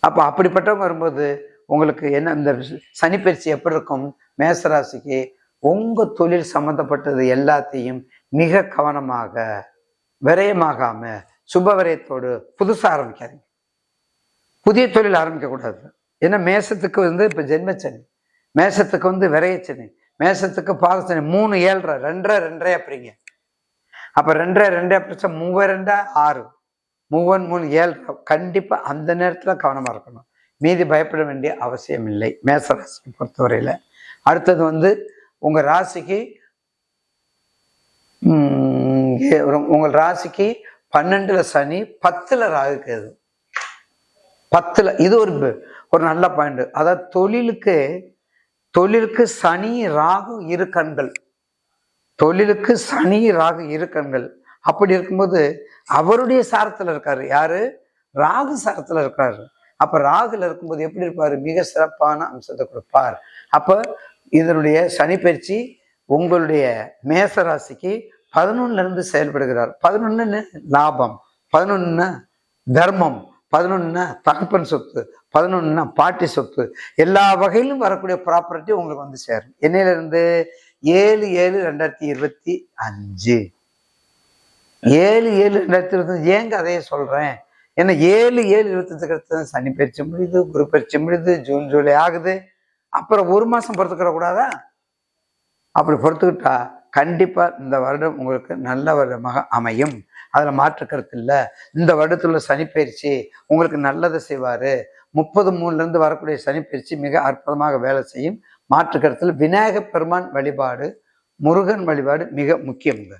அப்ப அப்படிப்பட்டவங்க வரும்போது உங்களுக்கு என்ன, இந்த சனி பயிற்சி எப்படி இருக்கும்? மேசராசிக்கு உங்க தொழில் சம்பந்தப்பட்டது எல்லாத்தையும் மிக கவனமாக, விரயமாகாம, சுப விரயத்தோடு புதுசா ஆரம்பிக்காதீங்க. புதிய தொழில் ஆரம்பிக்க கூடாது. ஏன்னா மேசத்துக்கு வந்து இப்ப ஜென்மச்சனி, மேசத்துக்கு வந்து விரயச்சனி, மேசத்துக்கு பாதச்சனி, 3 7 2 2 அப்படிங்க. அப்ப 2 2 பிடிச்சா 3 2 6, 3 3 7. கண்டிப்பா அந்த நேரத்துல கவனமா இருக்கணும். மீதி பயப்பட வேண்டிய அவசியம் இல்லை மேசராசிக்கு பொறுத்தவரையில. அடுத்தது வந்து உங்க ராசிக்கு உங்கள் ராசிக்கு 12ல சனி, 10ல ராகு கேது. 10ல இது ஒரு நல்ல பாயிண்ட். அதாவது தொழிலுக்கு சனி ராகு இரு கண்கள். தொழிலுக்கு சனி ராகு இரு கண்கள். அப்படி இருக்கும்போது அவருடைய சாரத்துல இருக்காரு. யாரு? ராகு சாரத்துல இருக்காரு. அப்ப ராகுல இருக்கும்போது எப்படி இருப்பாரு? மிக சிறப்பான அம்சத்தை கொடுப்பார். அப்ப இதனுடைய சனி பயிற்சி உங்களுடைய மேச ராசிக்கு 11ல இருந்து செயல்படுகிறார். 11 லாபம், 11 தர்மம், 11 தகப்பன் சொத்து, 11 பாட்டி சொத்து, எல்லா வகையிலும் வரக்கூடிய ப்ராப்பர்ட்டி உங்களுக்கு வந்து சேரும். என்னையில இருந்து 7/7/2025. 7/7/2025. ஏங்க அதையே சொல்றேன்? ஏன்னா 7/7/25 சனி பயிற்சி முடியுது, குரு பயிற்சி முடியுது, ஜூன் ஜூலை ஆகுது. அப்புறம் 1 மாசம் பொறுத்துக்கிற கூடாதா? அப்படி பொறுத்துக்கிட்டா கண்டிப்பா இந்த வருடம் உங்களுக்கு நல்ல வருடமாக அமையும். அதுல மாற்று கருத்து இல்லை. இந்த வருடத்துல சனி பயிற்சி உங்களுக்கு நல்லதை செய்வாரு. 30/3 இருந்து வரக்கூடிய சனி பயிற்சி மிக அற்புதமாக வேலை செய்யும். மாற்று கருத்துல விநாயகப் பெருமான் வழிபாடு, முருகன் வழிபாடு மிக முக்கியங்க.